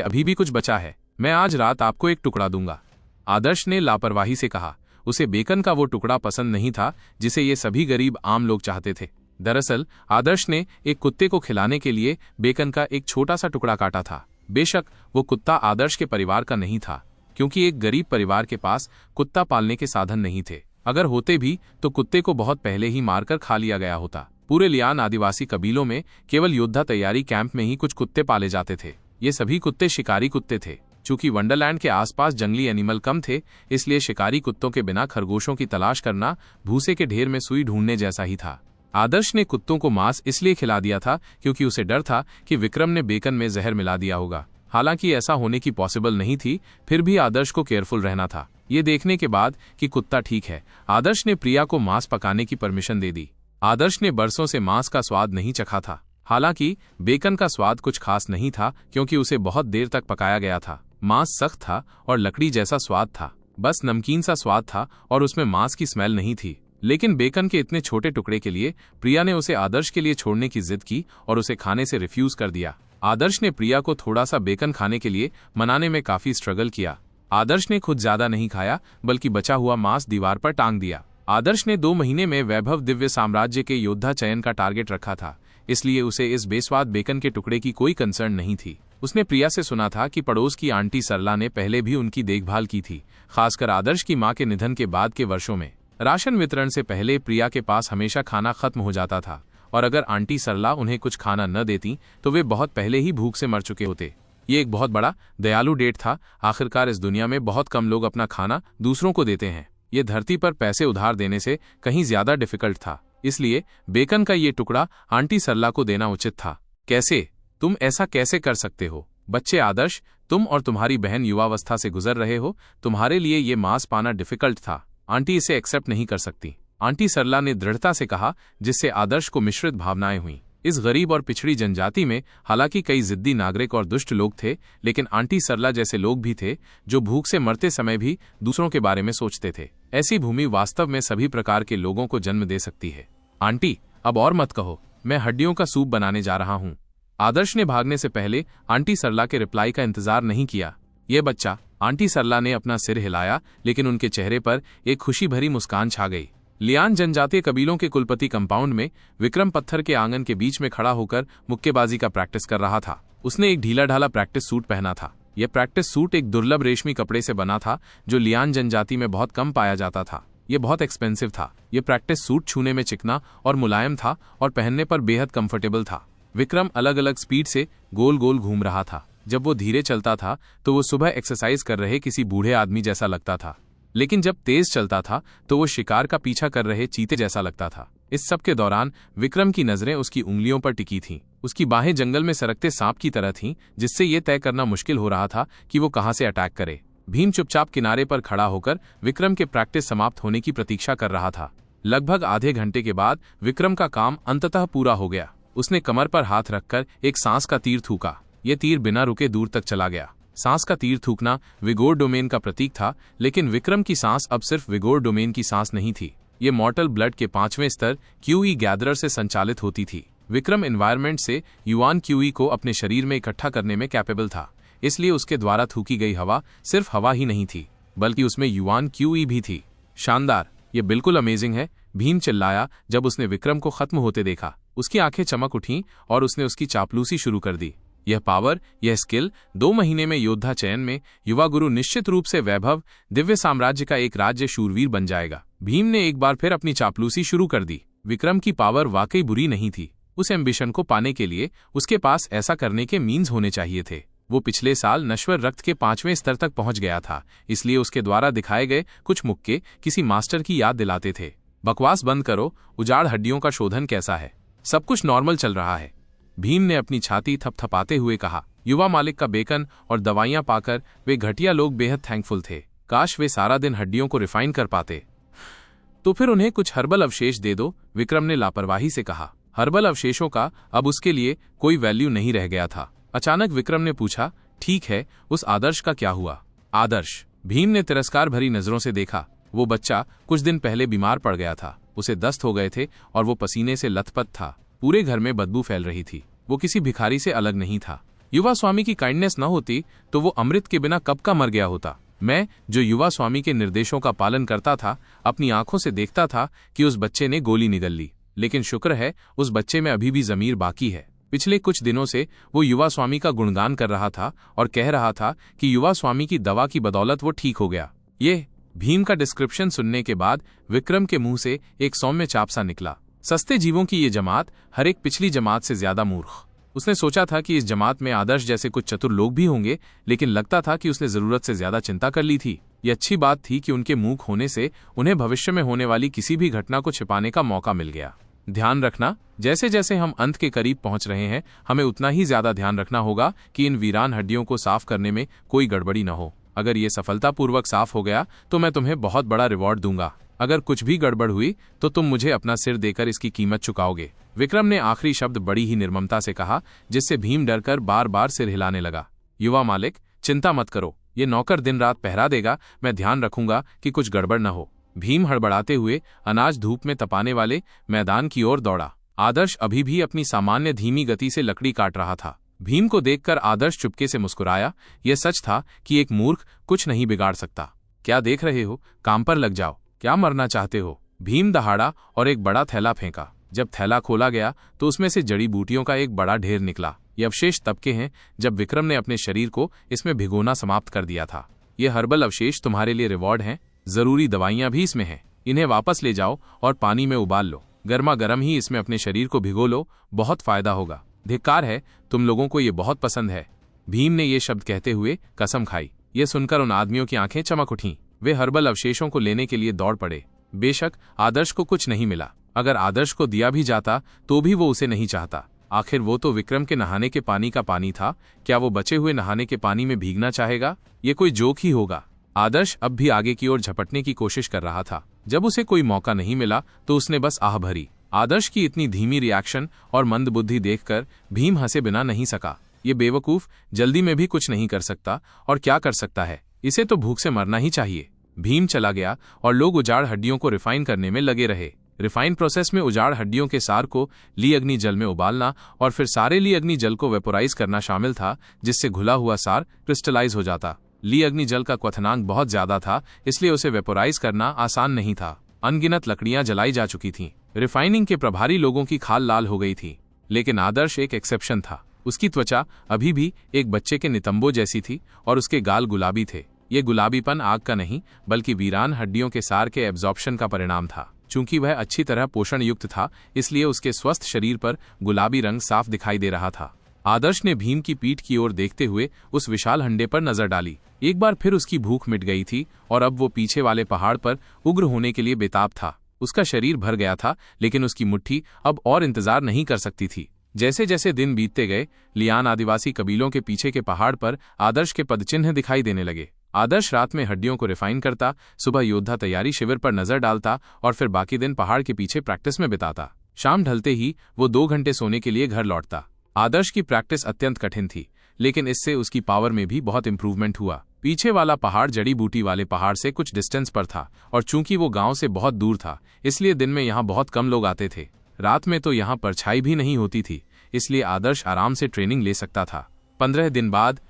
अभी भी कुछ बचा है, मैं आज रात आपको एक टुकड़ा दूंगा। आदर्श ने लापरवाही से कहा। उसे बेकन का वो टुकड़ा पसंद नहीं था जिसे ये सभी गरीब आम लोग चाहते थे। दरअसल आदर्श ने एक कुत्ते को खिलाने के लिए बेकन का एक छोटा सा टुकड़ा काटा था। बेशक वो कुत्ता आदर्श के परिवार का नहीं था, क्योंकि एक गरीब परिवार के पास कुत्ता पालने के साधन नहीं थे। अगर होते भी तो कुत्ते को बहुत पहले ही मारकर खा लिया गया होता। पूरे लियान आदिवासी कबीलों में केवल योद्धा तैयारी कैंप में ही कुछ कुत्ते पाले जाते थे। ये सभी कुत्ते शिकारी कुत्ते थे। चूंकि वंडरलैंड के आसपास जंगली एनिमल कम थे, इसलिए शिकारी कुत्तों के बिना खरगोशों की तलाश करना भूसे के ढेर में सुई ढूंढने जैसा ही था। आदर्श ने कुत्तों को मांस इसलिए खिला दिया था क्योंकि उसे डर था कि विक्रम ने बेकन में जहर मिला दिया होगा। हालांकि ऐसा होने की पॉसिबल नहीं थी, फिर भी आदर्श को केयरफुल रहना था। ये देखने के बाद कि कुत्ता ठीक है, आदर्श ने प्रिया को मांस पकाने की परमिशन दे दी। आदर्श ने बरसों से मांस का स्वाद नहीं चखा था। हालांकि बेकन का स्वाद कुछ खास नहीं था, क्योंकि उसे बहुत देर तक पकाया गया था। मांस सख्त था और लकड़ी जैसा स्वाद था, बस नमकीन सा स्वाद था और उसमें मांस की स्मेल नहीं थी। लेकिन बेकन के इतने छोटे टुकड़े के लिए प्रिया ने उसे आदर्श के लिए छोड़ने की जिद की और उसे खाने से रिफ्यूज कर दिया। आदर्श ने प्रिया को थोड़ा सा बेकन खाने के लिए मनाने में काफी स्ट्रगल किया। आदर्श ने खुद ज्यादा नहीं खाया, बल्कि बचा हुआ मांस दीवार पर टांग दिया। आदर्श ने 2 महीने में वैभव दिव्य साम्राज्य के योद्धा चयन का टारगेट रखा था, इसलिए उसे इस बेस्वाद बेकन के टुकड़े की कोई कंसर्न नहीं थी। उसने प्रिया से सुना था कि पड़ोस की आंटी सरला ने पहले भी उनकी देखभाल की थी, खासकर आदर्श की मां के निधन के बाद के वर्षों में। राशन वितरण से पहले प्रिया के पास हमेशा खाना खत्म हो जाता था, और अगर आंटी सरला उन्हें कुछ खाना न देती तो वे बहुत पहले ही भूख से मर चुके होते। ये एक बहुत बड़ा दयालु डेट था। आखिरकार इस दुनिया में बहुत कम लोग अपना खाना दूसरों को देते हैं। ये धरती पर पैसे उधार देने से कहीं ज्यादा डिफिकल्ट था, इसलिए बेकन का ये टुकड़ा आंटी सरला को देना उचित था। कैसे? तुम ऐसा कैसे कर सकते हो? बच्चे आदर्श, तुम और तुम्हारी बहन युवावस्था से गुजर रहे हो, तुम्हारे लिए ये मांस पाना डिफिकल्ट था। आंटी इसे एक्सेप्ट नहीं कर सकती, आंटी सरला ने दृढ़ता से कहा, जिससे आदर्श को मिश्रित भावनाएं हुईं। इस गरीब और पिछड़ी जनजाति में हालांकि कई जिद्दी नागरिक और दुष्ट लोग थे, लेकिन आंटी सरला जैसे लोग भी थे जो भूख से मरते समय भी दूसरों के बारे में सोचते थे। ऐसी भूमि वास्तव में सभी प्रकार के लोगों को जन्म दे सकती है। आंटी, अब और मत कहो, मैं हड्डियों का सूप बनाने जा रहा हूँ। आदर्श ने भागने से पहले आंटी सरला के रिप्लाई का इंतजार नहीं किया। ये बच्चा, आंटी सरला ने अपना सिर हिलाया, लेकिन उनके चेहरे पर एक खुशी भरी मुस्कान छा गई। लियान जनजातीय कबीलों के कुलपति कंपाउंड में विक्रम पत्थर के आंगन के बीच में खड़ा होकर मुक्केबाजी का प्रैक्टिस कर रहा था। उसने एक ढीला ढाला प्रैक्टिस सूट पहना था। यह प्रैक्टिस सूट एक दुर्लभ रेशमी कपड़े से बना था जो लियान जनजाति में बहुत कम पाया जाता था। यह बहुत एक्सपेंसिव था। यह प्रैक्टिस सूट छूने में चिकना और मुलायम था और पहनने पर बेहद कंफर्टेबल था। विक्रम अलग अलग स्पीड से गोल गोल घूम रहा था। जब वो धीरे चलता था तो वो सुबह एक्सरसाइज कर रहे किसी बूढ़े आदमी जैसा लगता था, लेकिन जब तेज चलता था तो वो शिकार का पीछा कर रहे चीते जैसा लगता था। इस सब के दौरान विक्रम की नजरें उसकी उंगलियों पर टिकी थीं। उसकी बाहें जंगल में सरकते सांप की तरह थीं, जिससे ये तय करना मुश्किल हो रहा था कि वो कहां से अटैक करे। भीम चुपचाप किनारे पर खड़ा होकर विक्रम के प्रैक्टिस समाप्त होने की प्रतीक्षा कर रहा था। लगभग आधे घंटे के बाद विक्रम का काम अंततः पूरा हो गया। उसने कमर पर हाथ रखकर एक सांस का तीर थूका। ये तीर बिना रुके दूर तक चला गया। सांस का तीर थूकना विगोर डोमेन का प्रतीक था, लेकिन विक्रम की सांस अब सिर्फ विगोर डोमेन की सांस नहीं थी। ये मॉर्टल ब्लड के 5वें स्तर क्यूई गैदरर से संचालित होती थी। विक्रम एनवायरनमेंट से युआन क्यूई को अपने शरीर में इकट्ठा करने में कैपेबल था, इसलिए उसके द्वारा थूकी गई हवा सिर्फ हवा ही नहीं थी, बल्कि उसमें युआन क्यूई भी थी। शानदार, ये बिल्कुल अमेजिंग है, भीम चिल्लाया जब उसने विक्रम को खत्म होते देखा। उसकी आंखें चमक उठीं और उसने उसकी चापलूसी शुरू कर दी। यह पावर, यह स्किल 2 महीने में योद्धा चयन में युवा गुरु निश्चित रूप से वैभव दिव्य साम्राज्य का एक राज्य शूरवीर बन जाएगा। भीम ने एक बार फिर अपनी चापलूसी शुरू कर दी। विक्रम की पावर वाकई बुरी नहीं थी। उस एम्बिशन को पाने के लिए उसके पास ऐसा करने के मीन्स होने चाहिए थे। वो पिछले साल नश्वर रक्त के 5वें स्तर तक पहुंच गया था, इसलिए उसके द्वारा दिखाए गए कुछ मुक्के किसी मास्टर की याद दिलाते थे। बकवास बंद करो, उजाड़ हड्डियों का शोधन कैसा है? सब कुछ नॉर्मल चल रहा है, भीम ने अपनी छाती थपथपाते हुए कहा। युवा मालिक का बेकन और दवाइयां पाकर वे घटिया लोग बेहद थैंकफुल थे। काश वे सारा दिन हड्डियों को रिफाइन कर पाते। तो फिर उन्हें कुछ हर्बल अवशेष दे दो, विक्रम ने लापरवाही से कहा। हर्बल अवशेषों का अब उसके लिए कोई वैल्यू नहीं रह गया था। अचानक विक्रम ने पूछा, ठीक है, उस आदर्श का क्या हुआ? आदर्श? भीम ने तिरस्कार भरी नजरों से देखा। वो बच्चा कुछ दिन पहले बीमार पड़ गया था, उसे दस्त हो गए थे और वो पसीने से लथपथ था। पूरे घर में बदबू फैल रही थी। वो किसी भिखारी से अलग नहीं था। युवा स्वामी की काइंडनेस न होती तो वो अमृत के बिना कब का मर गया होता। मैं, जो युवा स्वामी के निर्देशों का पालन करता था, अपनी आंखों से देखता था कि उस बच्चे ने गोली निगल ली, लेकिन शुक्र है उस बच्चे में अभी भी जमीर बाकी है। पिछले कुछ दिनों से वो युवा स्वामी का गुणगान कर रहा था और कह रहा था कि युवा स्वामी की दवा की बदौलत वो ठीक हो गया। ये भीम का डिस्क्रिप्शन सुनने के बाद विक्रम के मुंह से एक सौम्य चाप सा निकला। सस्ते जीवों की ये जमात हर एक पिछली जमात से ज्यादा मूर्ख। उसने सोचा था कि इस जमात में आदर्श जैसे कुछ चतुर लोग भी होंगे, लेकिन लगता था कि उसने जरूरत से ज्यादा चिंता कर ली थी। ये अच्छी बात थी कि उनके मूक होने से उन्हें भविष्य में होने वाली किसी भी घटना को छिपाने का मौका मिल गया। ध्यान रखना, जैसे जैसे हम अंत के करीब पहुंच रहे हैं, हमें उतना ही ज्यादा ध्यान रखना होगा कि इन वीरान हड्डियों को साफ करने में कोई गड़बड़ी न हो। अगर ये सफलतापूर्वक साफ हो गया तो मैं तुम्हें बहुत बड़ा रिवॉर्ड दूंगा। अगर कुछ भी गड़बड़ हुई तो तुम मुझे अपना सिर देकर इसकी कीमत चुकाओगे। विक्रम ने आखिरी शब्द बड़ी ही निर्ममता से कहा, जिससे भीम डरकर बार बार सिर हिलाने लगा। युवा मालिक, चिंता मत करो, ये नौकर दिन रात पहरा देगा। मैं ध्यान रखूंगा कि कुछ गड़बड़ न हो। भीम हड़बड़ाते हुए अनाज धूप में तपाने वाले मैदान की ओर दौड़ा। आदर्श अभी भी अपनी सामान्य धीमी गति से लकड़ी काट रहा था। भीम को देखकर आदर्श चुपके से मुस्कुराया। यह सच था कि एक मूर्ख कुछ नहीं बिगाड़ सकता। क्या देख रहे हो, काम पर लग जाओ। क्या मरना चाहते हो? भीम दहाड़ा और एक बड़ा थैला फेंका। जब थैला खोला गया तो उसमें से जड़ी बूटियों का एक बड़ा ढेर निकला। ये अवशेष तब के हैं जब विक्रम ने अपने शरीर को इसमें भिगोना समाप्त कर दिया था। ये हर्बल अवशेष तुम्हारे लिए रिवॉर्ड हैं। जरूरी दवाइयां भी इसमें हैं। इन्हें वापस ले जाओ और पानी में उबाल लो। गर्मा गर्म ही इसमें अपने शरीर को भिगो लो, बहुत फायदा होगा। धिक्कार है, तुम लोगों को ये बहुत पसंद है। भीम ने ये शब्द कहते हुए कसम खाई। ये सुनकर उन आदमियों की आंखें चमक उठीं। वे हर्बल अवशेषों को लेने के लिए दौड़ पड़े। बेशक आदर्श को कुछ नहीं मिला। अगर आदर्श को दिया भी जाता तो भी वो उसे नहीं चाहता। आखिर वो तो विक्रम के नहाने के पानी का पानी था। क्या वो बचे हुए नहाने के पानी में भीगना चाहेगा? ये कोई जोक ही होगा। आदर्श अब भी आगे की ओर झपटने की कोशिश कर रहा था। जब उसे कोई मौका नहीं मिला तो उसने बस आह भरी। आदर्श की इतनी धीमी रिएक्शन और मंदबुद्धि देखकर भीम हंसे बिना नहीं सका। ये बेवकूफ जल्दी में भी कुछ नहीं कर सकता, और क्या कर सकता है? इसे तो भूख से मरना ही चाहिए। भीम चला गया और लोग उजाड़ हड्डियों को रिफाइन करने में लगे रहे। रिफाइन प्रोसेस में उजाड़ हड्डियों के सार को ली अग्नि जल में उबालना और फिर सारे ली अग्नि जल को वेपोराइज करना शामिल था, जिससे घुला हुआ सार क्रिस्टलाइज हो जाता। ली अग्नि जल का क्वथनांक बहुत ज्यादा था, इसलिए उसे वेपोराइज करना आसान नहीं था। अनगिनत लकड़ियां जलाई जा चुकी थीं। रिफाइनिंग के प्रभारी लोगों की खाल लाल हो गई थी, लेकिन आदर्श एक एक्सेप्शन था। उसकी त्वचा अभी भी एक बच्चे के नितंबों जैसी थी और उसके गाल गुलाबी थे। ये गुलाबीपन आग का नहीं, बल्कि वीरान हड्डियों के सार के एब्जॉर्प्शन का परिणाम था। चूंकि वह अच्छी तरह पोषण युक्त था, इसलिए उसके स्वस्थ शरीर पर गुलाबी रंग साफ दिखाई दे रहा था। आदर्श ने भीम की पीठ की ओर देखते हुए उस विशाल हंडे पर नजर डाली। एक बार फिर उसकी भूख मिट गई थी और अब वो पीछे वाले पहाड़ पर उग्र होने के लिए बेताब था। उसका शरीर भर गया था, लेकिन उसकी मुट्ठी अब और इंतजार नहीं कर सकती थी। जैसे जैसे दिन बीतते गए, लियान आदिवासी कबीलों के पीछे के पहाड़ पर आदर्श के पदचिन्ह दिखाई देने लगे। आदर्श रात में हड्डियों को रिफाइन करता, सुबह योद्धा तैयारी शिविर पर नजर डालता और फिर बाकी दिन पहाड़ के पीछे प्रैक्टिस में बिताता। शाम ढलते ही वो 2 घंटे सोने के लिए घर लौटता। आदर्श की प्रैक्टिस अत्यंत कठिन थी, लेकिन इससे उसकी पावर में भी बहुत इंप्रूवमेंट हुआ। पीछे वाला पहाड़ जड़ी बूटी वाले पहाड़ से कुछ डिस्टेंस पर था, और चूंकि वो गांव से बहुत दूर था, इसलिए दिन में यहाँ बहुत कम लोग आते थे। रात में तो यहाँ परछाई भी नहीं होती थी, इसलिए आदर्श आराम से ट्रेनिंग ले सकता था। 15 दिन बाद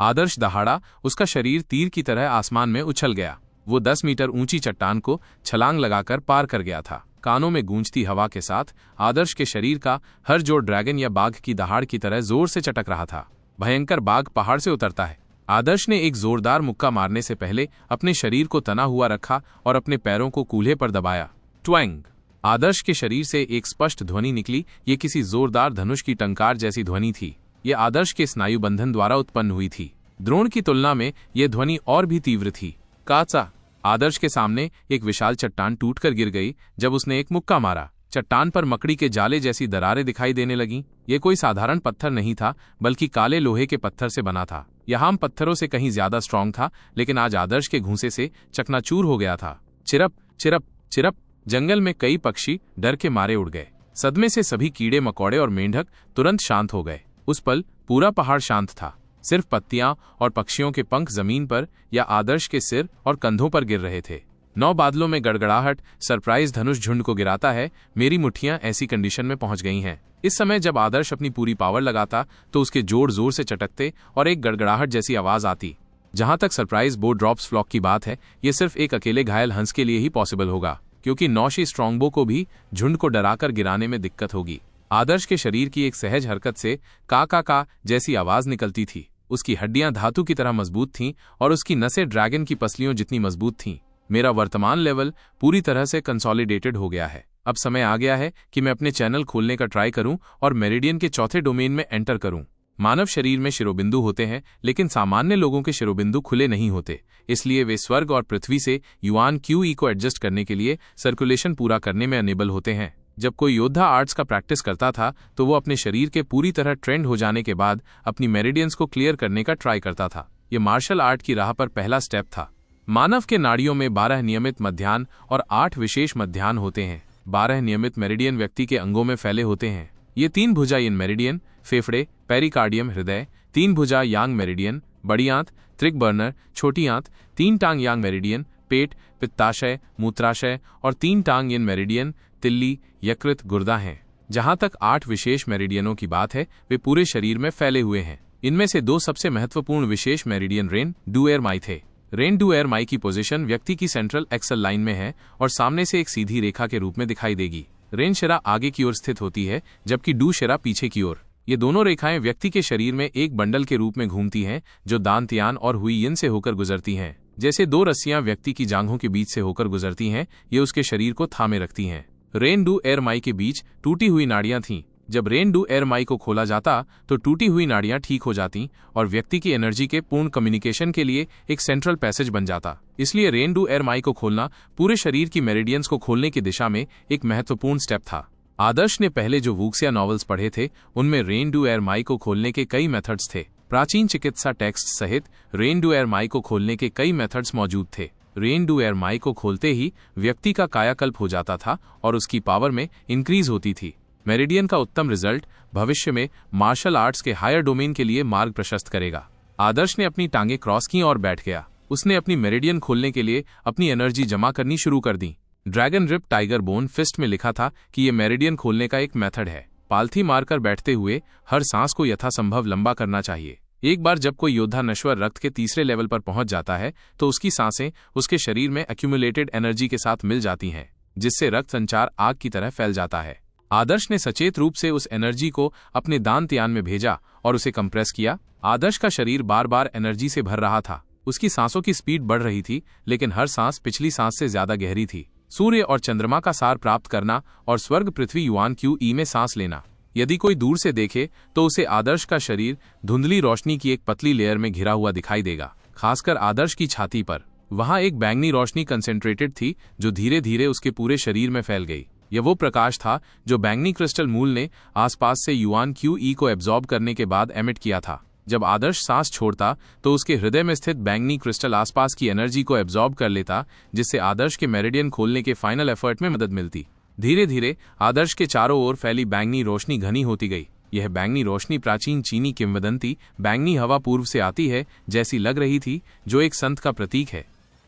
आदर्श दहाड़ा। उसका शरीर तीर की तरह आसमान में उछल गया। वो 10 मीटर ऊंची चट्टान को छलांग लगाकर पार कर गया था। कानों में गूंजती हवा के साथ आदर्श के शरीर का हर जोड़ ड्रैगन या बाघ की दहाड़ की तरह जोर से चटक रहा था। भयंकर बाघ पहाड़ से उतरता है। आदर्श ने एक जोरदार मुक्का मारने से पहले अपने शरीर को तना हुआ रखा और अपने पैरों को कूल्हे पर दबाया। ट्वैंग! आदर्श के शरीर से एक स्पष्ट ध्वनि निकली। ये किसी जोरदार धनुष की टंकार जैसी ध्वनि थी। ये आदर्श के स्नायु बंधन द्वारा उत्पन्न हुई थी। द्रोण की तुलना में यह ध्वनि और भी तीव्र थी। काचा। आदर्श के सामने एक विशाल चट्टान टूटकर गिर गई जब उसने एक मुक्का मारा। चट्टान पर मकड़ी के जाले जैसी दरारें दिखाई देने लगीं। ये कोई साधारण पत्थर नहीं था, बल्कि काले लोहे के पत्थर से बना था। यह आम पत्थरों से कहीं ज्यादा स्ट्रांग था, लेकिन आज आदर्श के घूंसे से चकनाचूर हो गया था। Chirp chirp chirp. जंगल में कई पक्षी डर के मारे उड़ गए। सदमे से सभी कीड़े मकोड़े और मेंढक तुरंत शांत हो गए। उस पल पूरा पहाड़ शांत था। सिर्फ पत्तियां और पक्षियों के पंख जमीन पर या आदर्श के सिर और कंधों पर गिर रहे थे। 9 बादलों में गड़गड़ाहट सरप्राइज धनुष झुंड को गिराता है। मेरी मुट्ठियां ऐसी कंडीशन में पहुंच गई हैं। इस समय जब आदर्श अपनी पूरी पावर लगाता तो उसके जोड़ जोर से चटकते और एक गड़गड़ाहट जैसी आवाज आती। जहां तक सरप्राइज बो ड्रॉप्स फ्लॉक की बात है, ये सिर्फ एक अकेले घायल हंस के लिए ही पॉसिबल होगा, क्योंकि नौशी स्ट्रॉन्गबो को भी झुंड को डराकर गिराने में दिक्कत होगी। आदर्श के शरीर की एक सहज हरकत से का जैसी आवाज निकलती थी। उसकी हड्डियां धातु की तरह मजबूत थीं और उसकी नसें ड्रैगन की पसलियों जितनी मजबूत थीं। मेरा वर्तमान लेवल पूरी तरह से कंसोलिडेटेड हो गया है। अब समय आ गया है कि मैं अपने चैनल खोलने का ट्राई करूं और मेरिडियन के चौथे डोमेन में एंटर करूं। मानव शरीर में शिरोबिंदु होते हैं, लेकिन सामान्य लोगों के शिरोबिंदु खुले नहीं होते। इसलिए वे स्वर्ग और पृथ्वी से युआन क्यूई को एडजस्ट करने के लिए सर्कुलेशन पूरा करने में अनेबल होते हैं। जब कोई योद्धा आर्ट्स का प्रैक्टिस करता था तो वो अपने शरीर के पूरी तरह ट्रेंड हो जाने के बाद अपनी मेरिडियंस को क्लियर करने का ट्राई करता था। ये मार्शल आर्ट की राह पर पहला स्टेप था। मानव के नाड़ियों में 12 नियमित मध्याह्न और 8 विशेष मध्याह्न होते हैं। 12 नियमित मेरिडियन व्यक्ति के अंगों में फैले होते हैं। ये 3 भुजा यिन मेरिडियन, फेफड़े, पेरिकार्डियम, हृदय, 3 भुजा यांग मेरिडियन, बड़ी आंत, त्रिक बर्नर, छोटी आंत, 3 टांग यांग मेरिडियन, पेट, पित्ताशय, मूत्राशय और 3 टांग यिन मेरिडियन, तिल्ली, यकृत, गुर्दा हैं। जहां तक 8 विशेष मेरिडियनों की बात है, वे पूरे शरीर में फैले हुए हैं। इनमें से 2 सबसे महत्वपूर्ण विशेष मेरिडियन रेन डू एयर माई थे। रेन डू एयर माई की पोजीशन व्यक्ति की सेंट्रल एक्सल लाइन में है और सामने से एक सीधी रेखा के रूप में दिखाई देगी। रेन शिरा आगे की ओर स्थित होती है, जबकि डू शिरा पीछे की ओर। ये दोनों रेखाएं व्यक्ति के शरीर में एक बंडल के रूप में घूमती हैं, जो दांतयान और हुइयिन से होकर गुजरती हैं। जैसे 2 रस्सियां व्यक्ति की जांघों के बीच से होकर गुजरती हैं, ये उसके शरीर को थामे रखती हैं। रेन डू एयर माई के बीच टूटी हुई नाड़ियां थीं। जब रेन डू एयर माई को खोला जाता तो टूटी हुई नाड़ियां ठीक हो जाती और व्यक्ति की एनर्जी के पूर्ण कम्युनिकेशन के लिए एक सेंट्रल पैसेज बन जाता। इसलिए रेन डू एयर माई को खोलना पूरे शरीर की मेरिडियंस को खोलने की दिशा में एक महत्वपूर्ण स्टेप था। आदर्श ने पहले जो वुक्सिया नॉवेल्स पढ़े थे, उनमें रेन डू एयर माई को खोलने के कई मेथड्स थे। प्राचीन चिकित्सा टेक्स्ट सहित रेन डू एयर माई को खोलने के कई मेथड्स मौजूद थे। रेन डू एयर माई को खोलते ही व्यक्ति का कायाकल्प हो जाता था और उसकी पावर में इंक्रीज होती थी। मेरिडियन का उत्तम रिजल्ट भविष्य में मार्शल आर्ट्स के हायर डोमेन के लिए मार्ग प्रशस्त करेगा। आदर्श ने अपनी टांगें क्रॉस की और बैठ गया। उसने अपनी मेरिडियन खोलने के लिए अपनी एनर्जी जमा करनी शुरू कर दी। Dragon rip tiger bone fist में लिखा था कि यह मेरिडियन खोलने का एक मेथड है। पालथी मारकर बैठते हुए हर सांस को यथासंभव लंबा करना चाहिए। एक बार जब कोई योद्धा नश्वर रक्त के तीसरे लेवल पर पहुंच जाता है तो उसकी सांसें उसके शरीर में एक्यूमुलेटेड एनर्जी के साथ मिल जाती हैं, जिससे रक्त संचार आग की तरह फैल जाता है। आदर्श ने सचेत रूप से उस एनर्जी को अपने दांतयान में भेजा और उसे कंप्रेस किया। आदर्श का शरीर बार बार एनर्जी से भर रहा था। उसकी सांसों की स्पीड बढ़ रही थी, लेकिन हर सांस पिछली सांस से ज्यादा गहरी थी। सूर्य और चंद्रमा का सार प्राप्त करना और स्वर्ग पृथ्वी युआन क्यूई में सांस लेना। यदि कोई दूर से देखे तो उसे आदर्श का शरीर धुंधली रोशनी की एक पतली लेयर में घिरा हुआ दिखाई देगा, खासकर आदर्श की छाती पर। वहां एक बैंगनी रोशनी कंसेंट्रेटेड थी जो धीरे धीरे उसके पूरे शरीर में फैल गई। यह वो प्रकाश था जो बैंगनी क्रिस्टल मूल ने आसपास से युआन क्यूई को एब्जॉर्ब करने के बाद एमिट किया था। जब आदर्श सांस छोड़ता तो उसके हृदय में स्थित बैंगनी क्रिस्टल आसपास की एनर्जी को एब्जॉर्ब कर लेता, जिससे आदर्श के मेरिडियन खोलने के फाइनल एफर्ट में मदद मिलती। धीरे धीरे आदर्श के चारों ओर फैली बैंगनी रोशनी घनी होती गई। यह बैंगनी रोशनी प्राचीन चीनी किंवदंती बैंगनी हवा पूर्व से आती है जैसी लग रही थी, जो एक संत का प्रतीक है।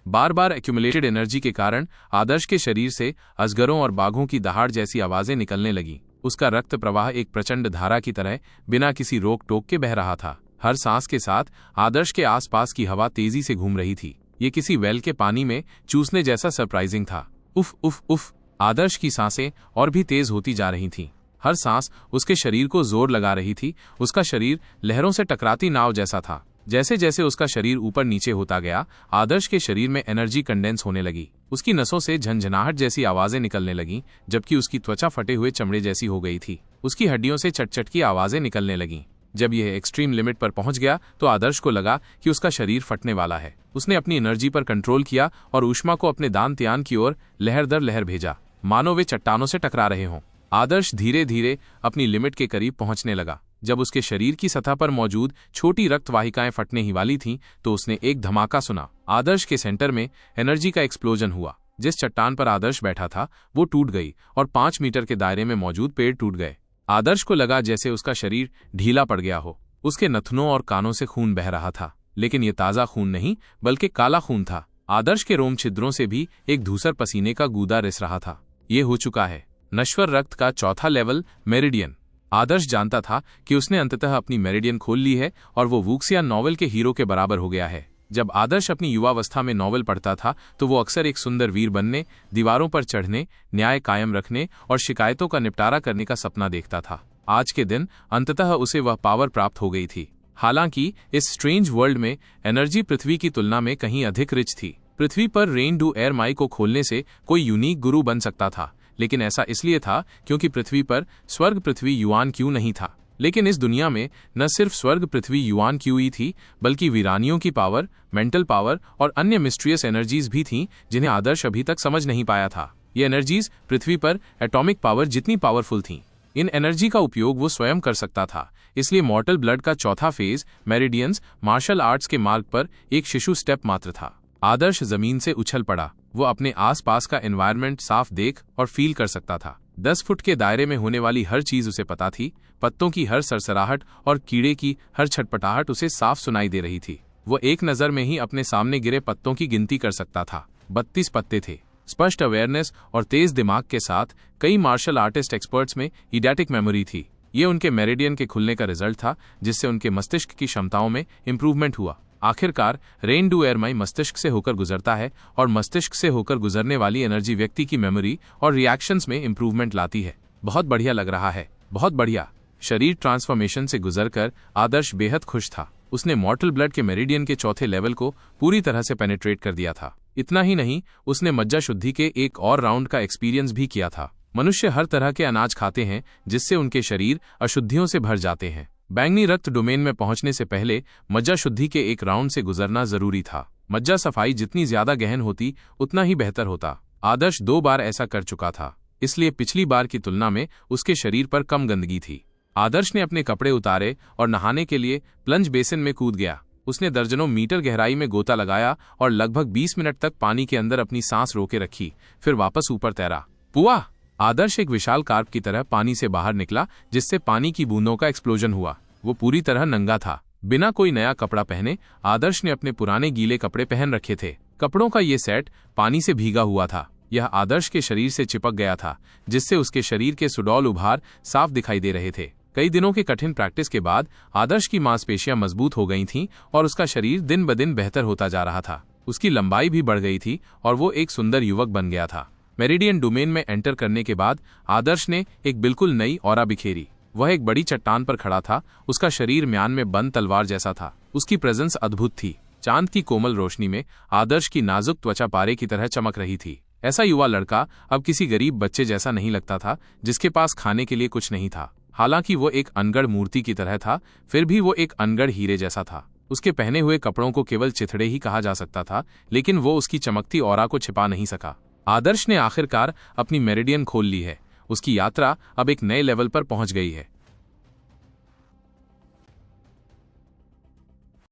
बार बार एक्यूमुलेटेड एनर्जी के कारण आदर्श के शरीर से अजगरों और बाघों की दहाड़ जैसी आवाजें निकलने लगीं। उसका रक्त प्रवाह एक प्रचंड धारा की तरह बिना किसी रोक टोक के बह रहा था। हर सांस के साथ आदर्श के आसपास की हवा तेजी से घूम रही थी। ये किसी वेल के पानी में चूसने जैसा सरप्राइजिंग था। उफ उफ उफ। आदर्श की सांसें और भी तेज होती जा रही थीं। हर सांस उसके शरीर को जोर लगा रही थी। उसका शरीर लहरों से टकराती नाव जैसा था। जैसे जैसे उसका शरीर ऊपर नीचे होता गया, आदर्श के शरीर में एनर्जी कंडेंस होने लगी। उसकी नसों से झंझनाहट जैसी आवाजें निकलने लगीं, जबकि उसकी त्वचा फटे हुए चमड़े जैसी हो गई थी। उसकी हड्डियों से चटचट की आवाजें निकलने लगीं। जब यह एक्सट्रीम लिमिट पर पहुंच गया तो आदर्श को लगा कि उसका शरीर फटने वाला है। उसने अपनी एनर्जी पर कंट्रोल किया और ऊष्मा को अपने दान त्यान की ओर लहर दर लहर भेजा, मानो वे चट्टानों से टकरा रहे हों। आदर्श धीरे धीरे अपनी लिमिट के करीब पहुंचने लगा। जब उसके शरीर की सतह पर मौजूद छोटी रक्त वाहिकाएं फटने ही वाली थीं, तो उसने एक धमाका सुना। आदर्श के सेंटर में एनर्जी का एक्सप्लोजन हुआ। जिस चट्टान पर आदर्श बैठा था वो टूट गई और 5 मीटर के दायरे में मौजूद पेड़ टूट गए। आदर्श को लगा जैसे उसका शरीर ढीला पड़ गया हो। उसके नथनों और कानों से खून बह रहा था, लेकिन ये ताज़ा खून नहीं बल्कि काला खून था। आदर्श के रोम छिद्रों से भी एक धूसर पसीने का गूदा रिस रहा था। ये हो चुका है नश्वर रक्त का चौथा लेवल, मेरिडियन। आदर्श जानता था कि उसने अंततः अपनी मेरिडियन खोल ली है और वो वुक्सिया नॉवेल के हीरो के बराबर हो गया है। जब आदर्श अपनी युवावस्था में नॉवेल पढ़ता था तो वो अक्सर एक सुंदर वीर बनने, दीवारों पर चढ़ने, न्याय कायम रखने और शिकायतों का निपटारा करने का सपना देखता था। आज के दिन अंततः उसे वह पावर प्राप्त हो गई थी। हालांकि इस स्ट्रेंज वर्ल्ड में एनर्जी पृथ्वी की तुलना में कहीं अधिक रिच थी। पृथ्वी पर रेन डू एयर माई को खोलने से कोई यूनिक गुरु बन सकता था, लेकिन ऐसा इसलिए था क्योंकि पृथ्वी पर स्वर्ग पृथ्वी युआन क्यू नहीं था। लेकिन इस दुनिया में न सिर्फ स्वर्ग पृथ्वी युआन क्यू ही थी, बल्कि वीरानियों की पावर, मेंटल पावर और अन्य मिस्ट्रियस एनर्जीज भी थीं जिन्हें आदर्श अभी तक समझ नहीं पाया था। ये एनर्जीज पृथ्वी पर एटॉमिक पावर जितनी पावरफुल थीं। इन एनर्जी का उपयोग वो स्वयं कर सकता था। इसलिए मॉर्टल ब्लड का चौथा फेज, मेरिडियंस, मार्शल आर्ट्स के मार्ग पर एक शिशु स्टेप मात्र था। आदर्श जमीन से उछल पड़ा। वो अपने आसपास का एनवायरनमेंट साफ देख और फील कर सकता था। 10 फुट के दायरे में होने वाली हर चीज उसे पता थी। पत्तों की हर सरसराहट और कीड़े की हर छटपटाहट उसे साफ सुनाई दे रही थी। वो एक नजर में ही अपने सामने गिरे पत्तों की गिनती कर सकता था। 32 पत्ते थे। स्पष्ट अवेयरनेस और तेज दिमाग के साथ कई मार्शल आर्टिस्ट एक्सपर्ट्स में इडेटिक मेमोरी थी। ये उनके मेरिडियन के खुलने का रिजल्ट था, जिससे उनके मस्तिष्क की क्षमताओं में इंप्रूवमेंट हुआ। आखिरकार रेन डू एयर माई मस्तिष्क से होकर गुजरता है और मस्तिष्क से होकर गुजरने वाली एनर्जी व्यक्ति की मेमोरी और रिएक्शंस में इंप्रूवमेंट लाती है। बहुत बढ़िया लग रहा है, बहुत बढ़िया। शरीर ट्रांसफॉर्मेशन से गुजरकर आदर्श बेहद खुश था। उसने मॉर्टल ब्लड के मेरिडियन के चौथे लेवल को पूरी तरह से पेनिट्रेट कर दिया था। इतना ही नहीं, उसने मज्जा शुद्धि के एक और राउंड का एक्सपीरियंस भी किया था। मनुष्य हर तरह के अनाज खाते हैं जिससे उनके शरीर अशुद्धियों से भर जाते हैं। बैंगनी रक्त डोमेन में पहुंचने से पहले मज्जा शुद्धि के एक राउंड से गुजरना जरूरी था। मज्जा सफाई जितनी ज्यादा गहन होती उतना ही बेहतर होता। आदर्श 2 बार ऐसा कर चुका था, इसलिए पिछली बार की तुलना में उसके शरीर पर कम गंदगी थी। आदर्श ने अपने कपड़े उतारे और नहाने के लिए प्लंज बेसिन में कूद गया। उसने दर्जनों मीटर गहराई में गोता लगाया और लगभग 20 मिनट तक पानी के अंदर अपनी सांस रोके रखी, फिर वापस ऊपर तैरा। पुआ! आदर्श एक विशाल कार्प की तरह पानी से बाहर निकला, जिससे पानी की बूंदों का एक्सप्लोजन हुआ। वो पूरी तरह नंगा था। बिना कोई नया कपड़ा पहने आदर्श ने अपने पुराने गीले कपड़े पहन रखे थे। कपड़ों का ये सेट पानी से भीगा हुआ था। यह आदर्श के शरीर से चिपक गया था, जिससे उसके शरीर के सुडौल उभार साफ दिखाई दे रहे थे। कई दिनों के कठिन प्रैक्टिस के बाद आदर्श की मांसपेशियां मजबूत हो गई थीं और उसका शरीर दिन ब दिन बेहतर होता जा रहा था। उसकी लंबाई भी बढ़ गई थी और वो एक सुंदर युवक बन गया था। मेरिडियन डोमेन में एंटर करने के बाद आदर्श ने एक बिल्कुल नई ऑरा बिखेरी। वह एक बड़ी चट्टान पर खड़ा था। उसका शरीर म्यान में बंद तलवार जैसा था। उसकी प्रेजेंस अद्भुत थी। चांद की कोमल रोशनी में आदर्श की नाजुक त्वचा पारे की तरह चमक रही थी। ऐसा युवा लड़का अब किसी गरीब बच्चे जैसा नहीं लगता था जिसके पास खाने के लिए कुछ नहीं था। हालांकि वो एक अनगढ़ मूर्ति की तरह था, फिर भी वो एक अनगढ़ हीरे जैसा था। उसके पहने हुए कपड़ों को केवल चिथड़े ही कहा जा सकता था, लेकिन वो उसकी चमकती ऑरा को छिपा नहीं सका। आदर्श ने आखिरकार अपनी मेरिडियन खोल ली है। उसकी यात्रा अब एक नए लेवल पर पहुंच गई है।